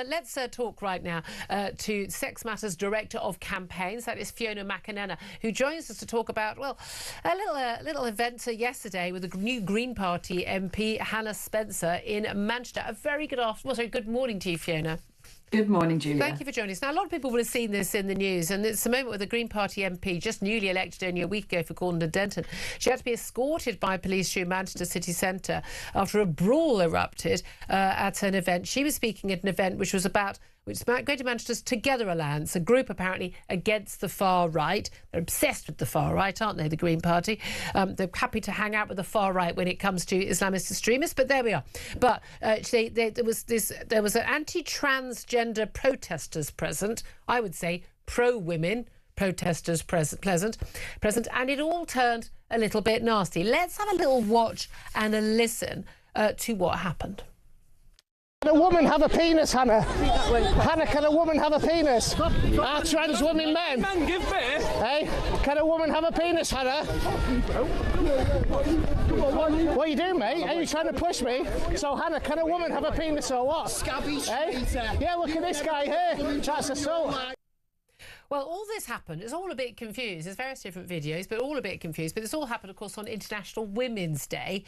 Let's talk right now to Sex Matters Director of Campaigns, that is Fiona McInerney, who joins us to talk about, well, a little event yesterday with the new Green Party MP, Hannah Spencer, in Manchester. A very good afternoon, sorry, good morning to you, Fiona. Good morning, Julia. Thank you for joining us. Now, a lot of people would have seen this in the news, and it's a moment where the Green Party MP, just newly elected only a week ago for Gordon and Denton, she had to be escorted by police through Manchester city centre after a brawl erupted at an event. She was speaking at an event which was about Greater Manchester's Together Alliance, a group apparently against the far right. They're obsessed with the far right, aren't they, the Green Party? They're happy to hang out with the far right when it comes to Islamist extremists, but there we are. But there was an anti-transgender protesters present, I would say pro-women protesters present, and it all turned a little bit nasty. Let's have a little watch and a listen to what happened. Can a woman have a penis, Hannah? Hannah, can a woman have a penis? Are trans women men? Man, give birth. Hey, can a woman have a penis, Hannah? What are you doing, mate? Are you trying to push me? So, Hannah, can a woman have a penis or what? Scabby hey? Yeah, look at this guy here. That's assault. Well, all this happened. It's all a bit confused. There's various different videos, but all a bit confused. But this all happened, of course, on International Women's Day,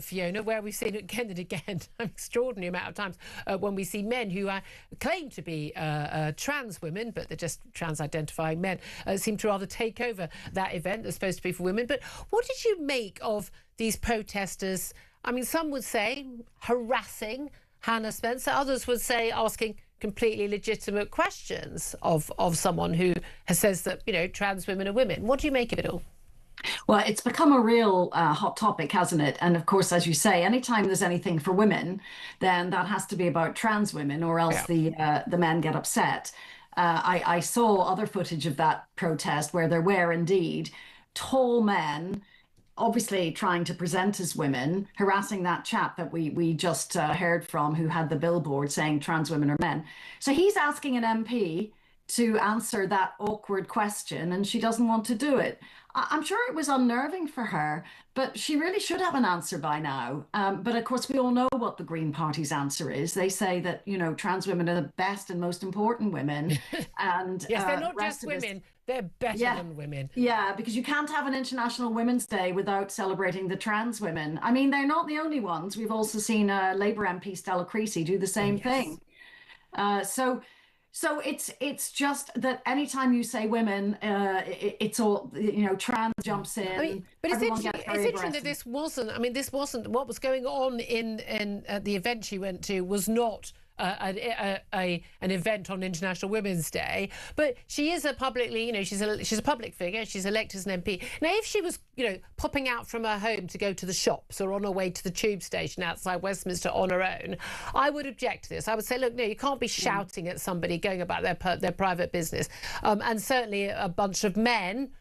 Fiona, where we've seen it again and again, an extraordinary amount of times, when we see men who claim to be trans women, but they're just trans-identifying men, seem to rather take over that event that's supposed to be for women. But what did you make of these protesters? I mean, some would say harassing Hannah Spencer. Others would say asking completely legitimate questions of someone who says that, you know, trans women are women. What do you make of it all? Well, it's become a real hot topic, hasn't it? And of course, as you say, anytime there's anything for women, then that has to be about trans women, or else the men get upset. I saw other footage of that protest where there were indeed tall men, obviously trying to present as women, harassing that chap that we just heard from, who had the billboard saying trans women are men. So he's asking an MP to answer that awkward question, and she doesn't want to do it. I'm sure it was unnerving for her, but she really should have an answer by now. But of course, we all know what the Green Party's answer is. They say that, you know, trans women are the best and most important women. And yes, they're not just women. They're better than women. Yeah, because you can't have an International Women's Day without celebrating the trans women. I mean, they're not the only ones. We've also seen Labour MP Stella Creasy do the same thing. So it's just that anytime you say women, it's all, you know, trans jumps in. I mean, but it's interesting that this wasn't, I mean, this wasn't what was going on in the event she went to was not an event on International Women's Day, but she is a publicly, you know, she's a public figure. She's elected as an MP. Now, if she was, you know, popping out from her home to go to the shops or on her way to the tube station outside Westminster on her own, I would object to this. I would say, look, no, you can't be shouting at somebody going about their private business, and certainly a bunch of men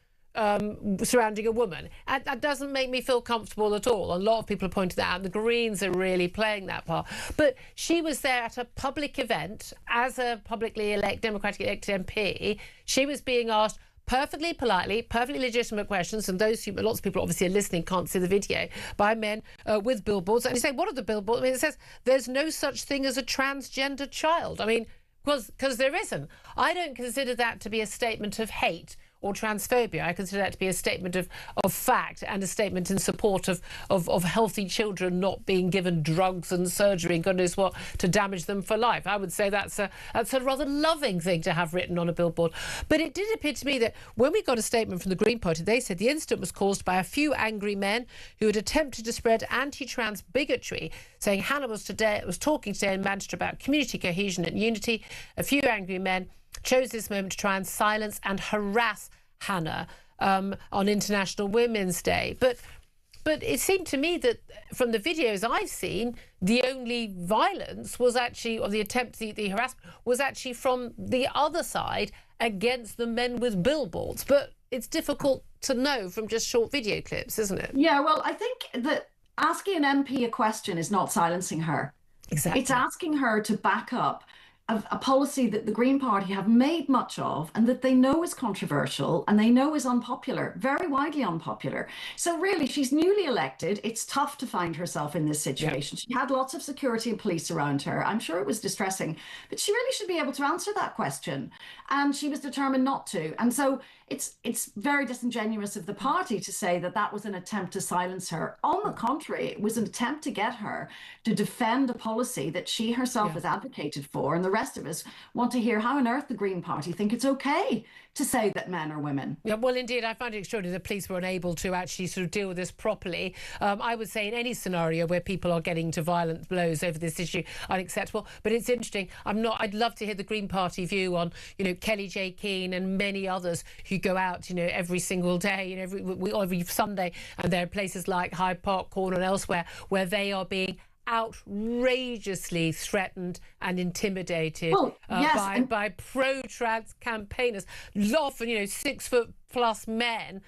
surrounding a woman. That doesn't make me feel comfortable at all. A lot of people have pointed that out, and the Greens are really playing that part. But she was there at a public event as a democratically elected MP. She was being asked perfectly politely, perfectly legitimate questions, and lots of people obviously are listening, can't see the video, by men with billboards. And you say, what are the billboards? I mean, it says there's no such thing as a transgender child. I mean, because there isn't. I don't consider that to be a statement of hate or transphobia. I consider that to be a statement of fact, and a statement in support of healthy children not being given drugs and surgery and God knows what to damage them for life. I would say that's a rather loving thing to have written on a billboard. But it did appear to me that when we got a statement from the Green Party, they said the incident was caused by a few angry men who had attempted to spread anti-trans bigotry, saying Hannah was talking today in Manchester about community cohesion and unity. A few angry men chose this moment to try and silence and harass Hannah on International Women's Day. But it seemed to me that from the videos I've seen, the only violence was actually, or the attempt, the harassment was actually from the other side against the men with billboards. But it's difficult to know from just short video clips, isn't it? Yeah, well, I think that asking an MP a question is not silencing her. Exactly. It's asking her to back up a policy that the Green Party have made much of and that they know is controversial and they know is unpopular, very widely unpopular. So really, she's newly elected. It's tough to find herself in this situation. She had lots of security and police around her. I'm sure it was distressing, but she really should be able to answer that question. And she was determined not to. And so it's very disingenuous of the party to say that that was an attempt to silence her. On the contrary, it was an attempt to get her to defend a policy that she herself has advocated for. And the rest of us want to hear how on earth the Green Party think it's okay to say that men are women. Yeah, well, indeed, I find it extraordinary the police were unable to actually sort of deal with this properly. I would say in any scenario where people are getting to violent blows over this issue, unacceptable. But it's interesting. I'd love to hear the Green Party view on, Kelly J. Keane and many others who go out, every single day, every Sunday, and there are places like Hyde Park Corner and elsewhere where they are being outrageously threatened and intimidated by pro-trans campaigners, often 6-foot-plus men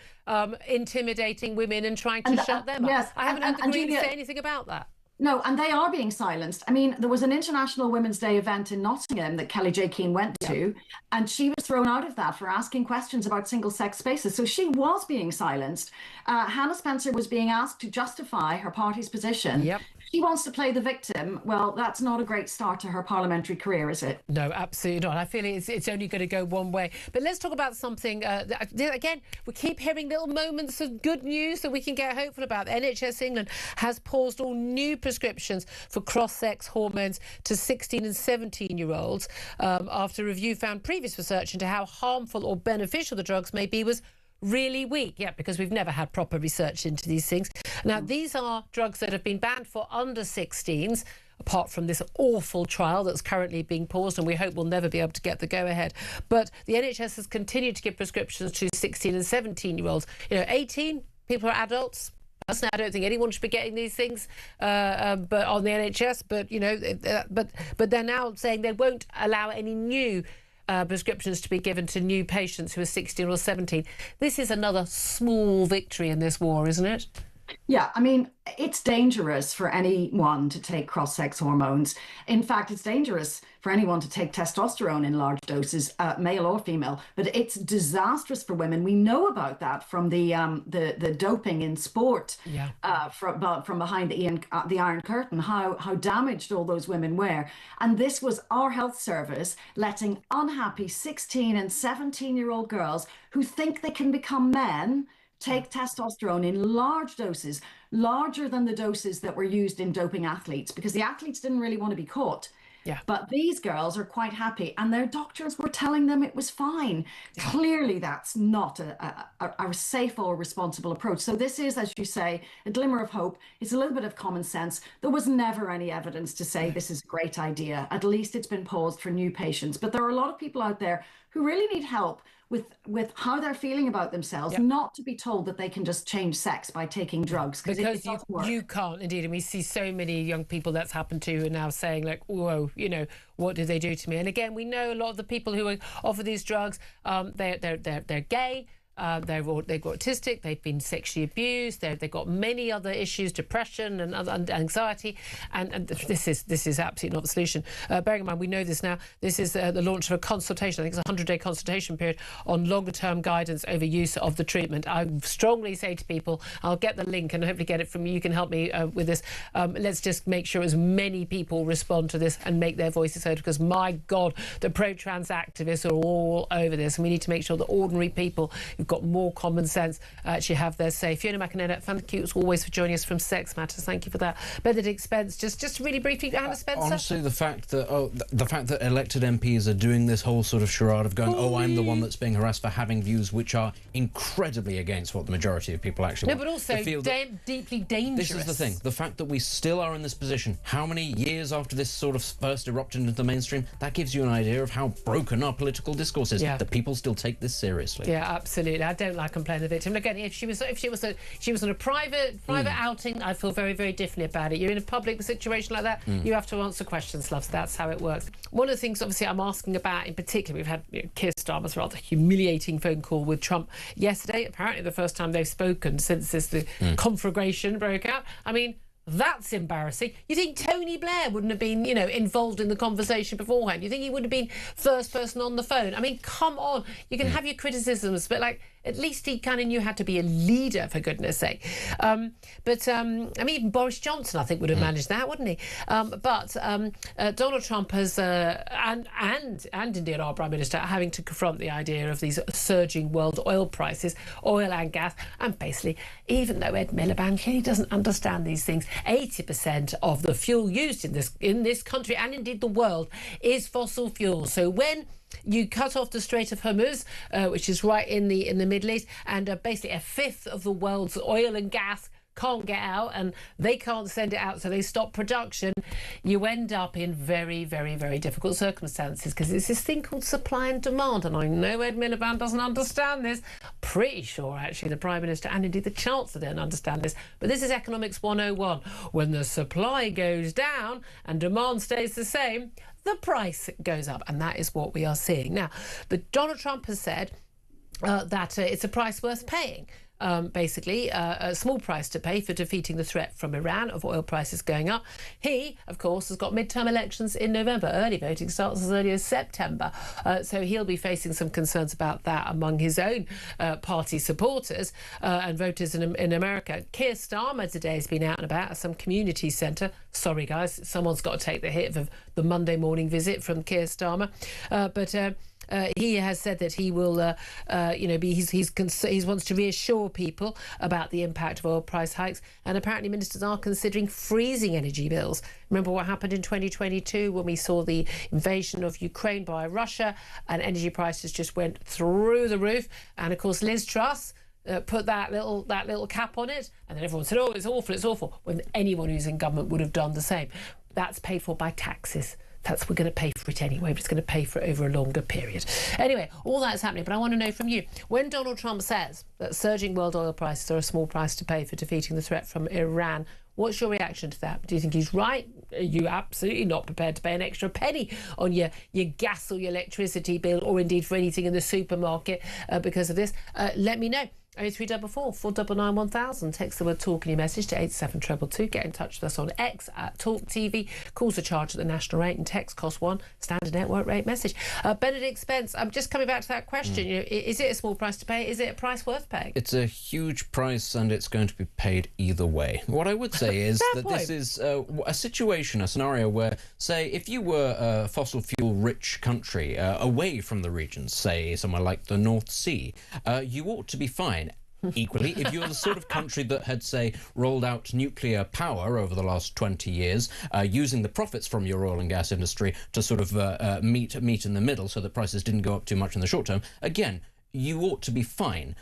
intimidating women and trying to shut them up. I haven't heard the Greens say anything about that. No, and they are being silenced. I mean, there was an International Women's Day event in Nottingham that Kelly J. Keane went to, and she was thrown out of that for asking questions about single-sex spaces. So she was being silenced. Hannah Spencer was being asked to justify her party's position. Yep. She wants to play the victim. Well, that's not a great start to her parliamentary career, is it? No, absolutely not. I feel it's only going to go one way. But let's talk about something, again, we keep hearing little moments of good news that we can get hopeful about. NHS England has paused all new prescriptions for cross-sex hormones to 16 and 17-year-olds after review found previous research into how harmful or beneficial the drugs may be was really weak. Yeah, because we've never had proper research into these things. Now, these are drugs that have been banned for under 16s, apart from this awful trial that's currently being paused, and we hope we'll never be able to get the go-ahead. But the NHS has continued to give prescriptions to 16 and 17-year-olds. 18, people are adults. Personally, I don't think anyone should be getting these things, but on the NHS. But they're now saying they won't allow any new prescriptions to be given to new patients who are 16 or 17. This is another small victory in this war, isn't it? Yeah, I mean, it's dangerous for anyone to take cross-sex hormones. In fact, it's dangerous for anyone to take testosterone in large doses, male or female. But it's disastrous for women. We know about that from the doping in sport, from behind the Iron Curtain, how damaged all those women were. And this was our health service letting unhappy 16 and 17-year-old girls who think they can become men take testosterone in large doses, larger than the doses that were used in doping athletes, because the athletes didn't really want to be caught. Yeah. But these girls are quite happy, and their doctors were telling them it was fine. Yeah. Clearly, that's not a safe or responsible approach. So this is, as you say, a glimmer of hope. It's a little bit of common sense. There was never any evidence to say this is a great idea. At least it's been paused for new patients. But there are a lot of people out there who really need help with how they're feeling about themselves, not to be told that they can just change sex by taking drugs. Because you can't, indeed. And we see so many young people that's happened to who are now saying, like, whoa, what did they do to me? And again, we know a lot of the people who offer these drugs, they're gay. They've got autistic, they've been sexually abused, they've got many other issues, depression and anxiety, and this is absolutely not the solution. Bearing in mind, we know this now, this is the launch of a consultation, I think it's a 100-day consultation period on longer-term guidance over use of the treatment. I strongly say to people, I'll get the link and hopefully get it from you, you can help me with this. Let's just make sure as many people respond to this and make their voices heard, because my God, the pro-trans activists are all over this, and we need to make sure that ordinary people who've got more common sense actually have their say. Fiona McInerney, thank you as always for joining us from Sex Matters. Thank you for that. Benedict Spence, just really briefly, Hannah Spencer. Honestly, the fact that elected MPs are doing this whole sort of charade of going, I'm the one that's being harassed for having views which are incredibly against what the majority of people actually want. No, but also deeply dangerous. This is the thing. The fact that we still are in this position, how many years after this sort of first erupted into the mainstream, that gives you an idea of how broken our political discourse is. That people still take this seriously. Yeah, absolutely. I don't like and playing the victim. And again, if she was in a private outing, I feel very, very differently about it. You're in a public situation like that, you have to answer questions, loves. That's how it works. One of the things, obviously, I'm asking about in particular, we've had Keir Starmer's rather humiliating phone call with Trump yesterday. Apparently, the first time they've spoken since the conflagration broke out. I mean, That's embarrassing. You think Tony Blair wouldn't have been, involved in the conversation beforehand? You think he would have been first person on the phone? I mean, come on. You can have your criticisms, but at least he kind of knew how to be a leader, for goodness sake. Even Boris Johnson, I think, would have managed that, wouldn't he? Donald Trump has, and indeed our Prime Minister, having to confront the idea of these surging world oil prices, oil and gas, and basically, even though Ed Miliband clearly doesn't understand these things, 80% of the fuel used in this country and indeed the world is fossil fuel. So when you cut off the Strait of Hormuz, which is right in the Middle East, and basically a fifth of the world's oil and gas can't get out and they can't send it out, so they stop production, you end up in very, very, very difficult circumstances, because it's this thing called supply and demand. And I know Ed Miliband doesn't understand this. Pretty sure, actually, the Prime Minister and indeed the Chancellor don't understand this. But this is Economics 101. When the supply goes down and demand stays the same, the price goes up. And that is what we are seeing. Now, Donald Trump has said that it's a price worth paying. Basically, a small price to pay for defeating the threat from Iran of oil prices going up. He, of course, has got midterm elections in November. Early voting starts as early as September. So he'll be facing some concerns about that among his own party supporters and voters in America. Keir Starmer today has been out and about at some community centre. Sorry, guys, someone's got to take the hit of the Monday morning visit from Keir Starmer. He has said that he will, he wants to reassure people about the impact of oil price hikes, and apparently ministers are considering freezing energy bills. Remember what happened in 2022 when we saw the invasion of Ukraine by Russia and energy prices just went through the roof, and of course Liz Truss put that little cap on it, and then everyone said, oh, it's awful, when anyone who's in government would have done the same. That's paid for by taxes. We're going to pay for it anyway, but it's going to pay for it over a longer period. Anyway, all that's happening, but I want to know from you, when Donald Trump says that surging world oil prices are a small price to pay for defeating the threat from Iran, what's your reaction to that? Do you think he's right? Are you absolutely not prepared to pay an extra penny on your gas or your electricity bill, or indeed for anything in the supermarket because of this? Let me know. 0344 499 1000. Text the word talk in your message to 87222. Get in touch with us on X at TalkTV. Calls are charged at the national rate and text cost £1. Standard network rate message. Benedict Spence, I'm just coming back to that question. Is it a small price to pay? Is it a price worth paying? It's a huge price, and it's going to be paid either way. What I would say is that this is a situation, a scenario where, say, if you were a fossil fuel rich country away from the regions, say somewhere like the North Sea, you ought to be fine. Equally, if you're the sort of country that had, say, rolled out nuclear power over the last 20 years, using the profits from your oil and gas industry to sort of meet in the middle so that prices didn't go up too much in the short term, again, you ought to be fine.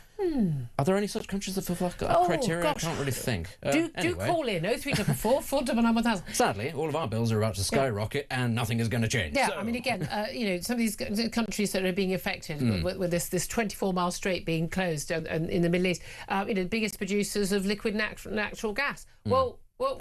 Are there any such countries that fulfill that criteria? Gosh. I can't really think. Do call in 0344 499 1000. Sadly, all of our bills are about to skyrocket, and nothing is going to change. Yeah, so. I mean, again, some of these countries that are being affected with this 24-mile strait being closed in the Middle East, the biggest producers of liquid natural gas. Well,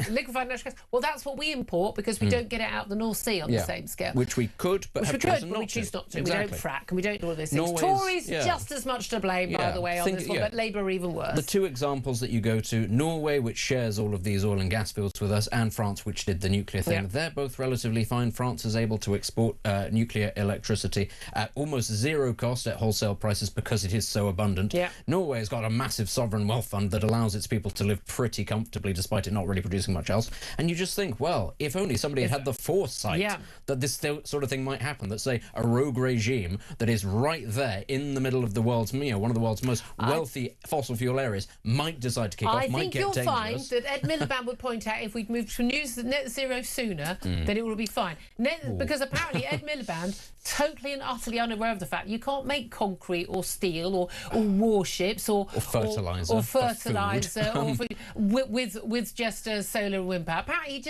liquefied natural gas. Well, that's what we import because we don't get it out of the North Sea on the same scale. Which we could, but we choose not to. Exactly. We don't frack and we don't do all these things. Tories just as much to blame, by the way, on this one, but Labour even worse. The two examples that you go to, Norway, which shares all of these oil and gas fields with us, and France, which did the nuclear thing, they're both relatively fine. France is able to export nuclear electricity at almost zero cost at wholesale prices because it is so abundant. Norway has got a massive sovereign wealth fund that allows its people to live pretty comfortably despite it not really producing much else. And you just think, well, if only somebody had the foresight that this sort of thing might happen, that, say, a rogue regime that is right there in the middle of the world's one of the world's most wealthy fossil fuel areas might decide to kick off, might get dangerous. I think you'll find that Ed Miliband would point out if we'd moved to net zero sooner, then it would be fine. Because apparently Ed Miliband, totally and utterly unaware of the fact you can't make concrete or steel or warships or fertilizer with just solar and wind power. Apparently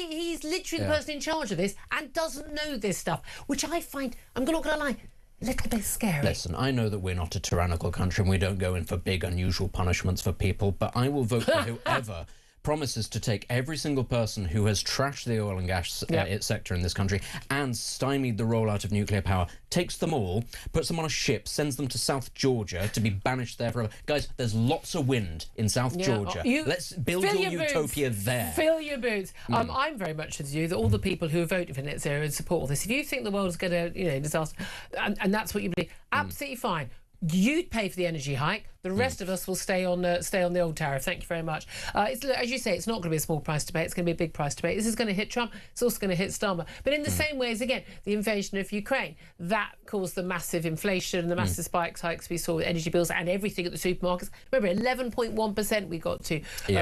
he's literally the person in charge of this and doesn't know this stuff, which I find, I'm not going to lie, a little bit scary. Listen, I know that we're not a tyrannical country and we don't go in for big, unusual punishments for people, but I will vote for whoever promises to take every single person who has trashed the oil and gas sector in this country and stymied the rollout of nuclear power, takes them all, puts them on a ship, sends them to South Georgia to be banished there forever. Guys, there's lots of wind in South Georgia. Let's build your utopia there. Fill your boots. I'm very much with you that all the people who are voting for net zero and support all this, if you think the world's going to, disaster, and that's what you believe, absolutely fine. You'd pay for the energy hike. The rest of us will stay on the old tariff. Thank you very much. As you say, it's not going to be a small price to pay. It's going to be a big price to pay. This is going to hit Trump. It's also going to hit Starmer. But in the same way as, again, the invasion of Ukraine, that caused the massive inflation and the massive hikes we saw with energy bills and everything at the supermarkets. Remember, 11.1% we got to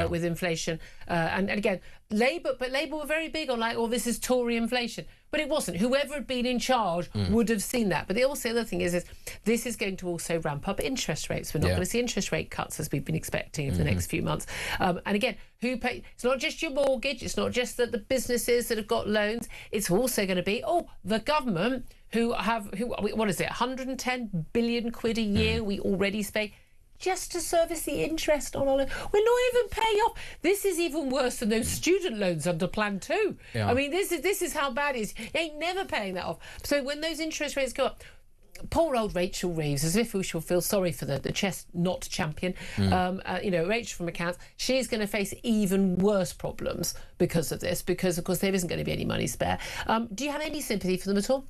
with inflation. And again, Labour were very big on this is Tory inflation. But it wasn't. Whoever had been in charge would have seen that. But the other thing is this is going to also ramp up interest rates. We're not going to see interest rate cuts as we've been expecting over the next few months. And again, who pay? It's not just your mortgage. It's not just the businesses that have got loans. It's also going to be the government what is it? 110 billion quid a year we already spend just to service the interest on all it. We're not even paying off. This is even worse than those student loans under Plan 2. I mean, this is how bad it is. You ain't never paying that off. So when those interest rates go up, poor old Rachel Reeves, as if we should feel sorry for the chess not champion. Rachel from accounts, she's going to face even worse problems because of this, because of course there isn't going to be any money spare. Do you have any sympathy for them at all?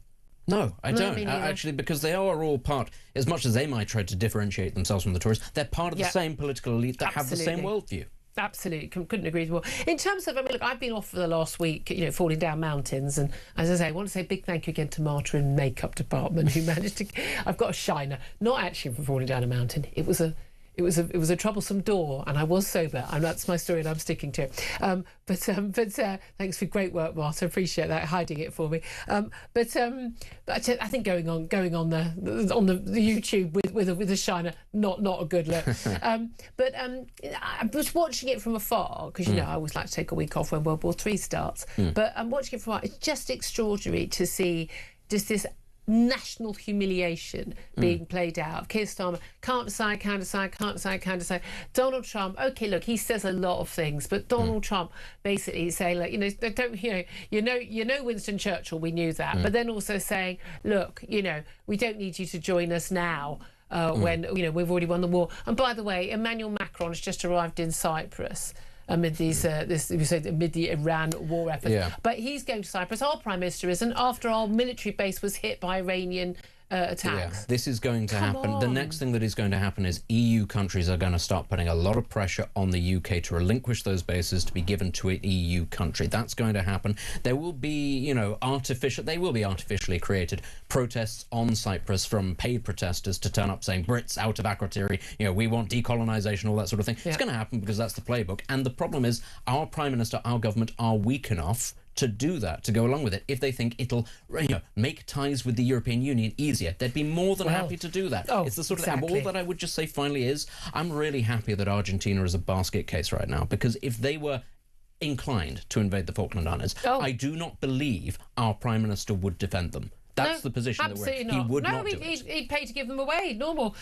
No, I don't. Actually, because they are all part, as much as they might try to differentiate themselves from the Tories, they're part of the same political elite that have the same worldview. Absolutely, couldn't agree more. In terms of, I've been off for the last week, falling down mountains, and as I say, I want to say a big thank you again to Marta in makeup department who managed to. I've got a shiner, not actually from falling down a mountain. It was a troublesome door, and I was sober, and that's my story, and I'm sticking to it. But thanks for great work, Martha. Appreciate that, hiding it for me. But I think going on the YouTube with a shiner, not a good look. I was watching it from afar because I always like to take a week off when World War III starts. But I'm watching it from afar. It's just extraordinary to see just this national humiliation being played out. Keir Starmer can't decide. Donald Trump, okay, look, he says a lot of things, but Donald Trump basically saying, Winston Churchill, we knew that, but then also saying, look, we don't need you to join us now. When we've already won the war. And by the way, Emmanuel Macron has just arrived in Cyprus amid amid the Iran war effort. But he's going to Cyprus. Our Prime Minister isn't, after our military base was hit by Iranian attacks. This is going to happen. The next thing that is going to happen is EU countries are going to start putting a lot of pressure on the UK to relinquish those bases to be given to an EU country. That's going to happen. There will be, artificially created protests on Cyprus from paid protesters to turn up saying Brits out of Akrotiri, we want decolonisation, all that sort of thing. It's going to happen because that's the playbook. And the problem is our Prime Minister, our government are weak enough to do that, to go along with it. If they think it'll make ties with the European Union easier, they'd be more than happy to do that. It's the sort of thing. All that I would just say finally is I'm really happy that Argentina is a basket case right now, because if they were inclined to invade the Falkland Islands, I do not believe our Prime Minister would defend them. That's the position that we're in. He would not do it. He'd pay to give them away. Normal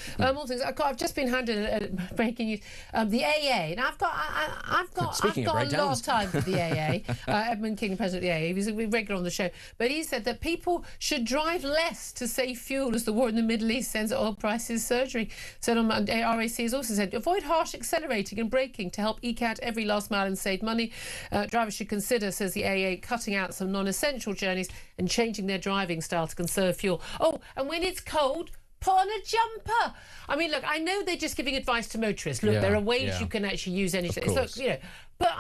things. I've just been handed breaking news. The AA. Now I've got a lot of time for the AA. Edmund King, president of the AA, he was regular on the show, but he said that people should drive less to save fuel as the war in the Middle East sends oil prices surging. So RAC has also said avoid harsh accelerating and braking to help eke out every last mile and save money. Drivers should consider, says the AA, cutting out some non-essential journeys and changing their driving style to conserve fuel. And when it's cold, put on a jumper. Look, I know they're just giving advice to motorists. Look, there are ways you can actually use energy. Look, but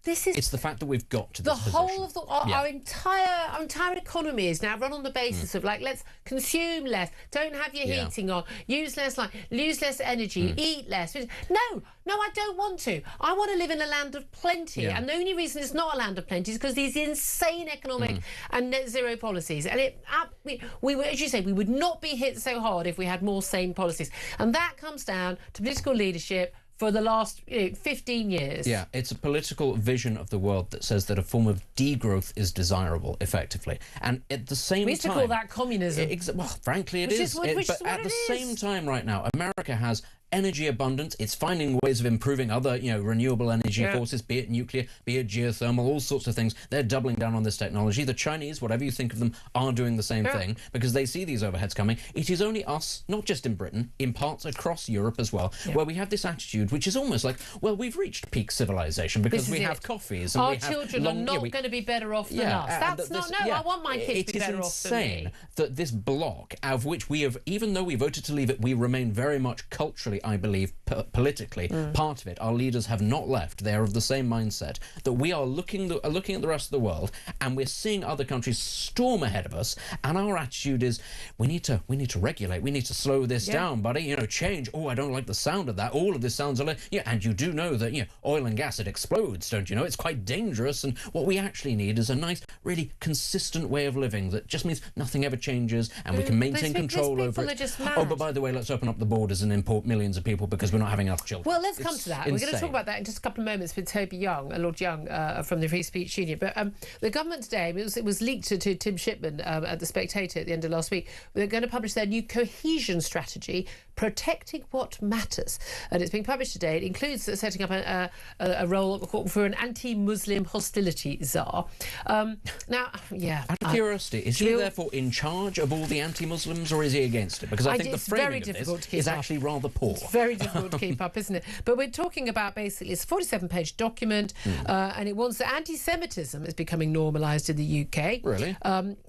it's the fact that we've got to the this whole position. of our entire economy is now run on the basis of let's consume less, don't have your heating on, use less light, use less energy, eat less. No, I don't want to. I want to live in a land of plenty, and the only reason it's not a land of plenty is because these insane economic and net zero policies. And as you say, we would not be hit so hard if we had more sane policies, and that comes down to political leadership for the last 15 years. Yeah, it's a political vision of the world that says that a form of degrowth is desirable, effectively. And at the same time... We used to call that communism. Well, frankly, it is. But at the same time right now, America has energy abundance. It's finding ways of improving other, renewable energy forces, be it nuclear, be it geothermal, all sorts of things. They're doubling down on this technology. The Chinese, whatever you think of them, are doing the same thing because they see these overheads coming. It is only us, not just in Britain, in parts across Europe as well, where we have this attitude, which is almost like, well, we've reached peak civilization because we have coffees. And our we have children are not going to be better off than us. That's not. No, I want my kids to be better off than me. It is insane that this bloc, of which we have, even though we voted to leave it, we remain very much culturally, I believe, politically, part of it. Our leaders have not left. They are of the same mindset that we are looking at the rest of the world, and we're seeing other countries storm ahead of us, and our attitude is we need to regulate. We need to slow this down, buddy. Change. Oh, I don't like the sound of that. All of this sounds like and you do know that oil and gas, it explodes, don't you know? It's quite dangerous, and what we actually need is a nice, really consistent way of living that just means nothing ever changes, and we can maintain control over it. Oh, but by the way, let's open up the borders and import millions of people because we're not having enough children. Well, let's come to that. We're going to talk about that in just a couple of moments with Toby Young, Lord Young, from the Free Speech Union. But the government today, it was leaked to Tim Shipman at The Spectator at the end of last week. They're going to publish their new cohesion strategy, Protecting What Matters. And it's being published today. It includes setting up a role for an anti-Muslim hostility czar. Now, out of curiosity, is he therefore in charge of all the anti-Muslims, or is he against it? Because I think the framing of this is actually rather poor. It's very difficult to keep up, isn't it? But we're talking about basically it's a 47-page document, and it wants that anti-Semitism is becoming normalised in the UK. Really?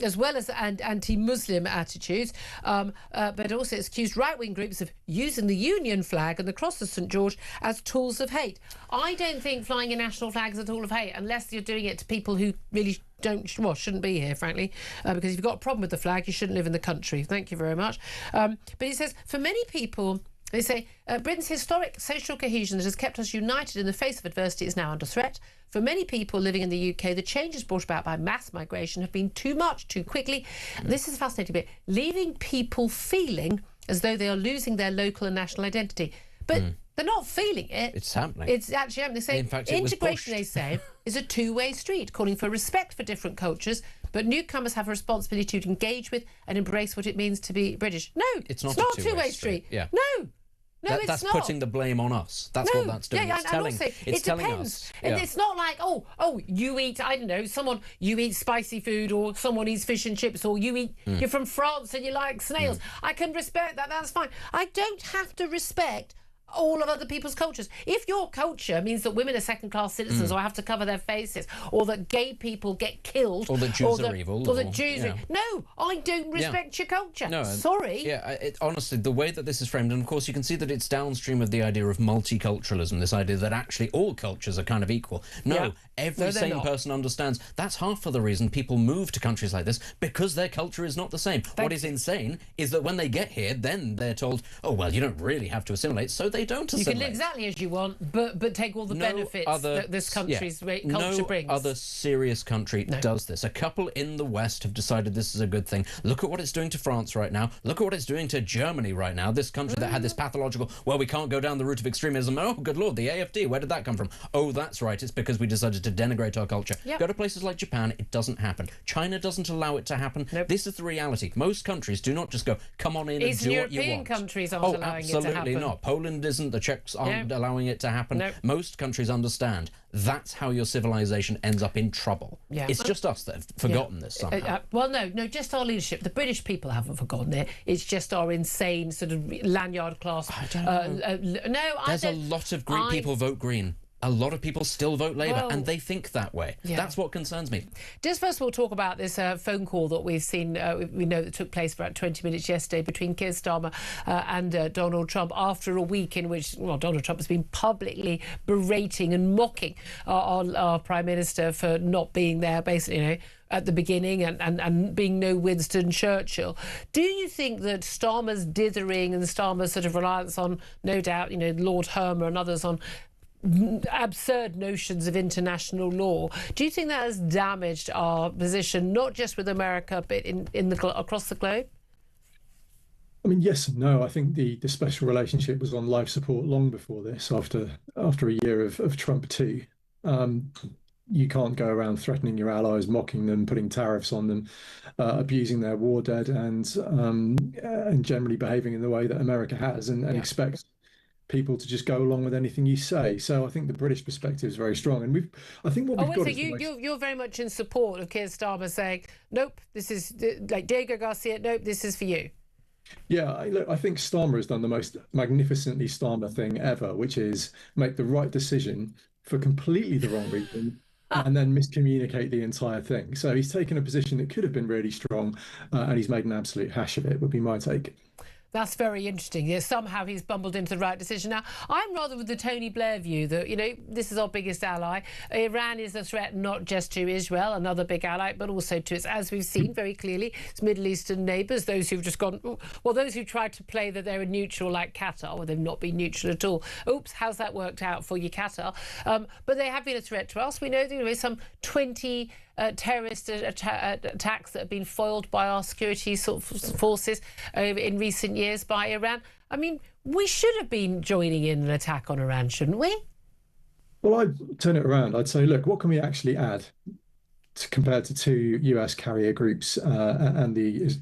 As well as anti-Muslim attitudes, but also it's accused right-wing groups of using the Union flag and the cross of St George as tools of hate. I don't think flying a national flag is a tool of hate unless you're doing it to people who really shouldn't be here, frankly, because if you've got a problem with the flag, you shouldn't live in the country. Thank you very much. But he says, for many people, they say, Britain's historic social cohesion that has kept us united in the face of adversity is now under threat. For many people living in the UK, the changes brought about by mass migration have been too much, too quickly. This is a fascinating bit. Leaving people feeling as though they are losing their local and national identity. But they're not feeling it. It's happening. It's actually happening. They say in fact, integration, they say, is a two-way street, calling for respect for different cultures, but newcomers have a responsibility to engage with and embrace what it means to be British. No, it's not a two-way street. Yeah. No, it's that's not. That's putting the blame on us. That's what that's doing. Yeah, it's telling, and also, it's it telling depends. us. And it's not like, you eat, I don't know, you eat spicy food, or someone eats fish and chips, or you're from France and you like snails. I can respect that, that's fine. I don't have to respect all of other people's cultures. If your culture means that women are second-class citizens or have to cover their faces, or that gay people get killed, or that Jews are evil, or that Jews are... No, I don't respect your culture. No, sorry. Yeah, honestly, the way that this is framed, and of course you can see that it's downstream of the idea of multiculturalism, this idea that actually all cultures are kind of equal. No, every sane person understands that's half of the reason people move to countries like this, because their culture is not the same. What is insane is that when they get here, then they're told, oh, well, you don't really have to assimilate, so they don't assimilate. You can live exactly as you want, but take all the benefits that this country's culture brings. No other serious country does this. A couple in the West have decided this is a good thing. Look at what it's doing to France right now. Look at what it's doing to Germany right now. This country that had this pathological, well, we can't go down the route of extremism. Oh, good Lord, the AfD, where did that come from? Oh, that's right, it's because we decided to denigrate our culture. Go to places like Japan, it doesn't happen. China doesn't allow it to happen. This is the reality. Most countries do not just go, come on in and do what you want. European countries aren't allowing it to happen. Absolutely not. Poland isn't. The Czechs aren't allowing it to happen. Most countries understand that's how your civilization ends up in trouble. It's just us that have forgotten this somehow. Well, no, just our leadership. The British people haven't forgotten it. It's just our insane sort of lanyard class. I don't know. There's a lot of Greek people vote Green. A lot of people still vote Labour, and they think that way. That's what concerns me. Just first of all, talk about this phone call that we've seen, we know that took place for about 20 minutes yesterday between Keir Starmer and Donald Trump after a week in which, Donald Trump has been publicly berating and mocking our Prime Minister for not being there, basically, at the beginning and being no Winston Churchill. Do you think that Starmer's dithering and Starmer's sort of reliance on, no doubt, Lord Hermer and others on absurd notions of international law, do you think that has damaged our position, not just with America, but across the globe? I mean, yes and no. I think the special relationship was on life support long before this, after a year of Trump too. You can't go around threatening your allies, mocking them, putting tariffs on them, abusing their war debt, and generally behaving in the way that America has, and expect people to just go along with anything you say. So I think the British perspective is very strong, and I think what we've got. So you're very much in support of Keir Starmer saying, nope, this is like Diego Garcia, nope, this is for you. Yeah, I think Starmer has done the most magnificently Starmer thing ever, which is make the right decision for completely the wrong reason and then miscommunicate the entire thing. So he's taken a position that could have been really strong, and he's made an absolute hash of it, would be my take. That's very interesting. Yeah, somehow he's bumbled into the right decision. Now, I'm rather with the Tony Blair view that, this is our biggest ally. Iran is a threat not just to Israel, another big ally, but also to its, as we've seen very clearly, its Middle Eastern neighbours, those who've just gone, well, those who tried to play that they're neutral like Qatar, well, they've not been neutral at all. Oops, how's that worked out for you, Qatar? But they have been a threat to us. We know there is some 20 terrorist attacks that have been foiled by our security forces in recent years by Iran. I mean, we should have been joining in an attack on Iran, shouldn't we? Well, I'd turn it around. I'd say, look, what can we actually add compared to two US carrier groups and the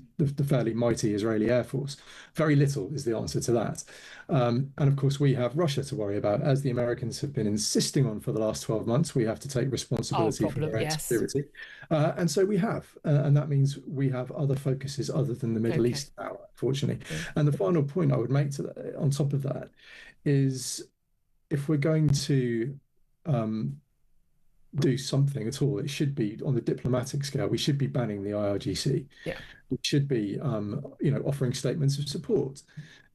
fairly mighty Israeli Air Force? Very little is the answer to that. And of course, we have Russia to worry about. As the Americans have been insisting on for the last 12 months, we have to take responsibility for our own security. And so we have. And that means we have other focuses other than the Middle East now, unfortunately. And the final point I would make on top of that is if we're going to do something at all, it should be on the diplomatic scale. We should be banning the IRGC. Yeah. We should be, offering statements of support.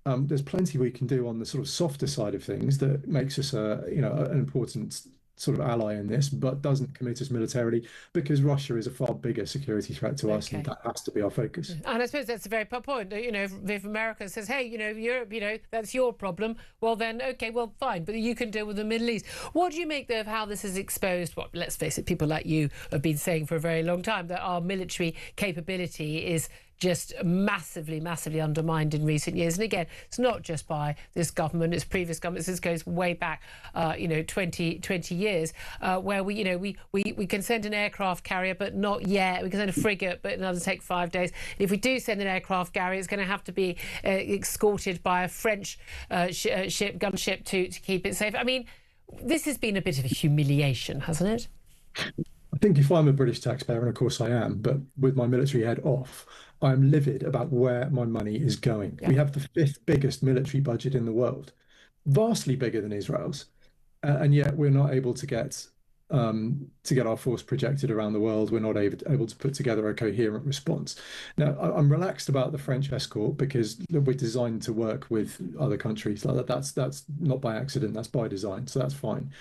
There's plenty we can do on the sort of softer side of things that makes us an important sort of ally in this, but doesn't commit us militarily, because Russia is a far bigger security threat to us, and that has to be our focus. And I suppose that's a very point. If America says, hey, Europe, that's your problem, well then, okay, well, fine, but you can deal with the Middle East. What do you make of how this has exposed what, let's face it, people like you have been saying for a very long time, that our military capability is just massively undermined in recent years? And again, it's not just by this government, it's previous governments. This goes way back, 20 years, where we can send an aircraft carrier, but not yet. We can send a frigate, but it'll take 5 days. And if we do send an aircraft carrier, it's going to have to be escorted by a French gunship to keep it safe. I mean, this has been a bit of a humiliation, hasn't it? I think if I'm a British taxpayer, and of course I am, but with my military head off, I'm livid about where my money is going. Yeah. We have the 5th biggest military budget in the world, vastly bigger than Israel's, and yet we're not able to get our force projected around the world. We're not able to put together a coherent response. Now, I'm relaxed about the French escort because we're designed to work with other countries. Like that's not by accident, that's by design, so that's fine.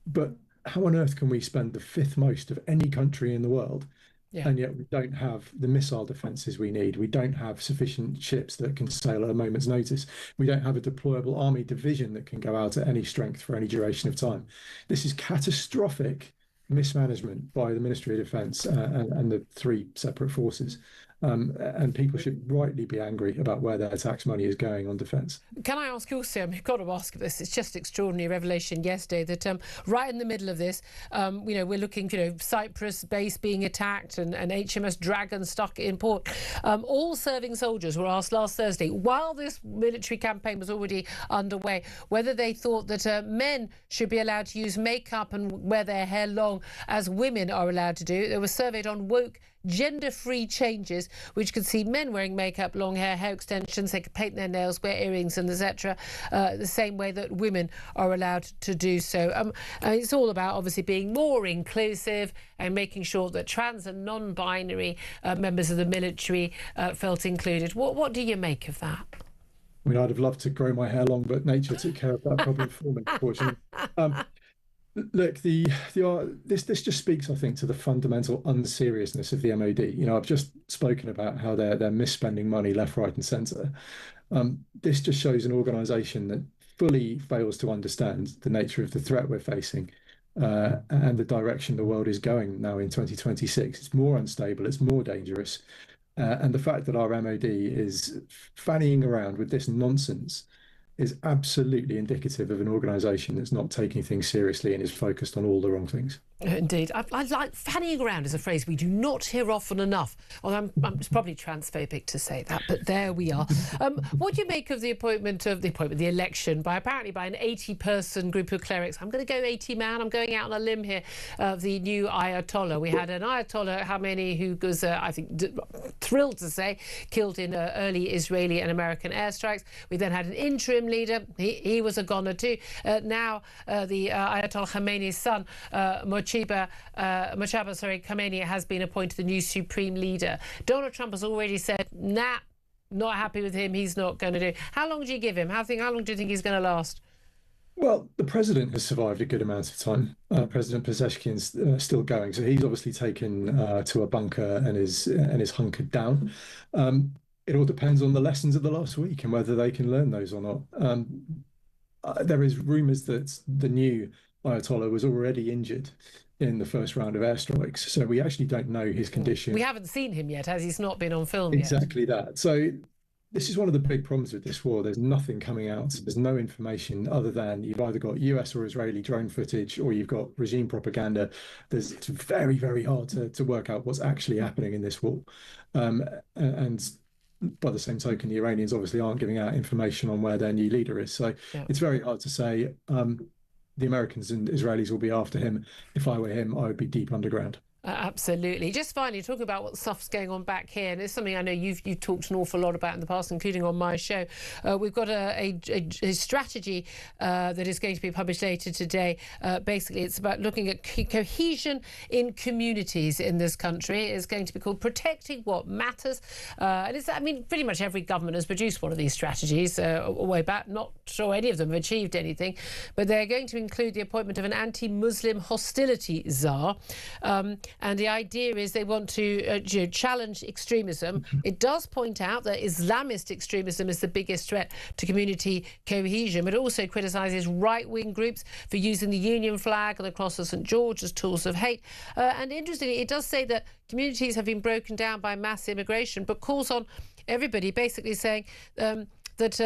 But how on earth can we spend the 5th most of any country in the world, and yet we don't have the missile defences we need? We don't have sufficient ships that can sail at a moment's notice. We don't have a deployable army division that can go out at any strength for any duration of time. This is catastrophic mismanagement by the Ministry of Defence and the 3 separate forces. And people should rightly be angry about where their tax money is going on defence. Can I ask you also, I've got to ask this, it's just extraordinary revelation yesterday that right in the middle of this, we're looking, Cyprus base being attacked and HMS Dragon stuck in port. All serving soldiers were asked last Thursday, while this military campaign was already underway, whether they thought that men should be allowed to use makeup and wear their hair long as women are allowed to do. They were surveyed on woke gender-free changes, which could see men wearing makeup, long hair extensions. They could paint their nails, wear earrings, and etc. The same way that women are allowed to do so. It's all about obviously being more inclusive and making sure that trans and non-binary members of the military felt included. What do you make of that? I mean, I'd have loved to grow my hair long, but nature took care of that problem for me, unfortunately. Look, this just speaks, I think, to the fundamental unseriousness of the MOD. I've just spoken about how they're misspending money left, right, and centre. This just shows an organisation that fully fails to understand the nature of the threat we're facing and the direction the world is going now in 2026. It's more unstable, it's more dangerous, and the fact that our MOD is fannying around with this nonsense is absolutely indicative of an organisation that's not taking things seriously and is focused on all the wrong things. Indeed. I like fannying around is a phrase we do not hear often enough. Although it's probably transphobic to say that, but there we are. What do you make of the election apparently by an 80-person group of clerics? I'm going to go 80-man. I'm going out on a limb here. The new Ayatollah. We had an Ayatollah Khamenei who was, I think, thrilled to say, killed in early Israeli and American airstrikes. We then had an interim leader. He was a goner too. Now the Ayatollah Khamenei's son, Mojtaba Khamenei, has been appointed the new supreme leader. Donald Trump has already said, nah, not happy with him. He's not going to do. How long do you give him? How long do you think he's going to last? Well, the president has survived a good amount of time. President Pezeshkian's still going, so he's obviously taken to a bunker and is hunkered down. It all depends on the lessons of the last week and whether they can learn those or not. There is rumours that the new Ayatollah was already injured in the first round of airstrikes, so we actually don't know his condition. We haven't seen him yet, as he's not been on film yet. Exactly that. So this is one of the big problems with this war. There's nothing coming out. There's no information other than you've either got US or Israeli drone footage or you've got regime propaganda. It's very, very hard to work out what's actually happening in this war. And by the same token, the Iranians obviously aren't giving out information on where their new leader is. So it's very hard to say. The Americans and Israelis will be after him. If I were him, I would be deep underground. Absolutely. Just finally, talking about what stuff's going on back here, and it's something I know you've talked an awful lot about in the past, including on my show. We've got a strategy that is going to be published later today. Basically, it's about looking at cohesion in communities in this country. It's going to be called Protecting What Matters. And it's, I mean, pretty much every government has produced one of these strategies way back. Not sure any of them have achieved anything, but they're going to include the appointment of an anti-Muslim hostility czar. And the idea is they want to challenge extremism. It does point out that Islamist extremism is the biggest threat to community cohesion, but it also criticises right-wing groups for using the Union flag and the cross of St George as tools of hate. And interestingly, it does say that communities have been broken down by mass immigration, but calls on everybody basically saying that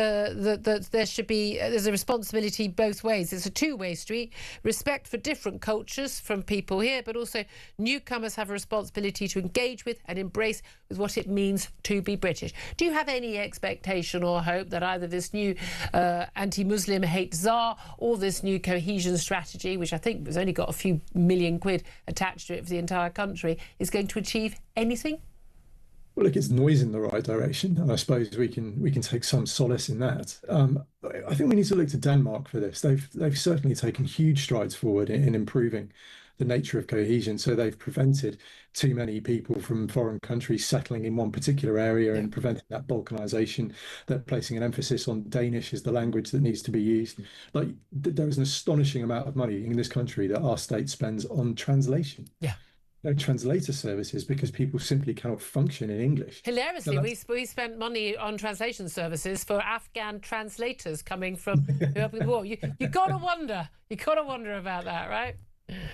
there's a responsibility both ways. It's a two-way street. Respect for different cultures from people here, but also newcomers have a responsibility to engage with and embrace with what it means to be British. Do you have any expectation or hope that either this new anti-Muslim hate czar or this new cohesion strategy, which I think has only got a few million quid attached to it for the entire country, is going to achieve anything? Well, look, it's noise in the right direction, and I suppose we can take some solace in that. I think we need to look to Denmark for this. They've certainly taken huge strides forward in improving the nature of cohesion. So they've prevented too many people from foreign countries settling in one particular area and preventing that balkanization. They're placing an emphasis on Danish as the language that needs to be used. Like, there is an astonishing amount of money in this country that our state spends on translation. Yeah. No translator services because people simply cannot function in English. Hilariously, we spent money on translation services for Afghan translators coming from the war. You gotta wonder about that, right?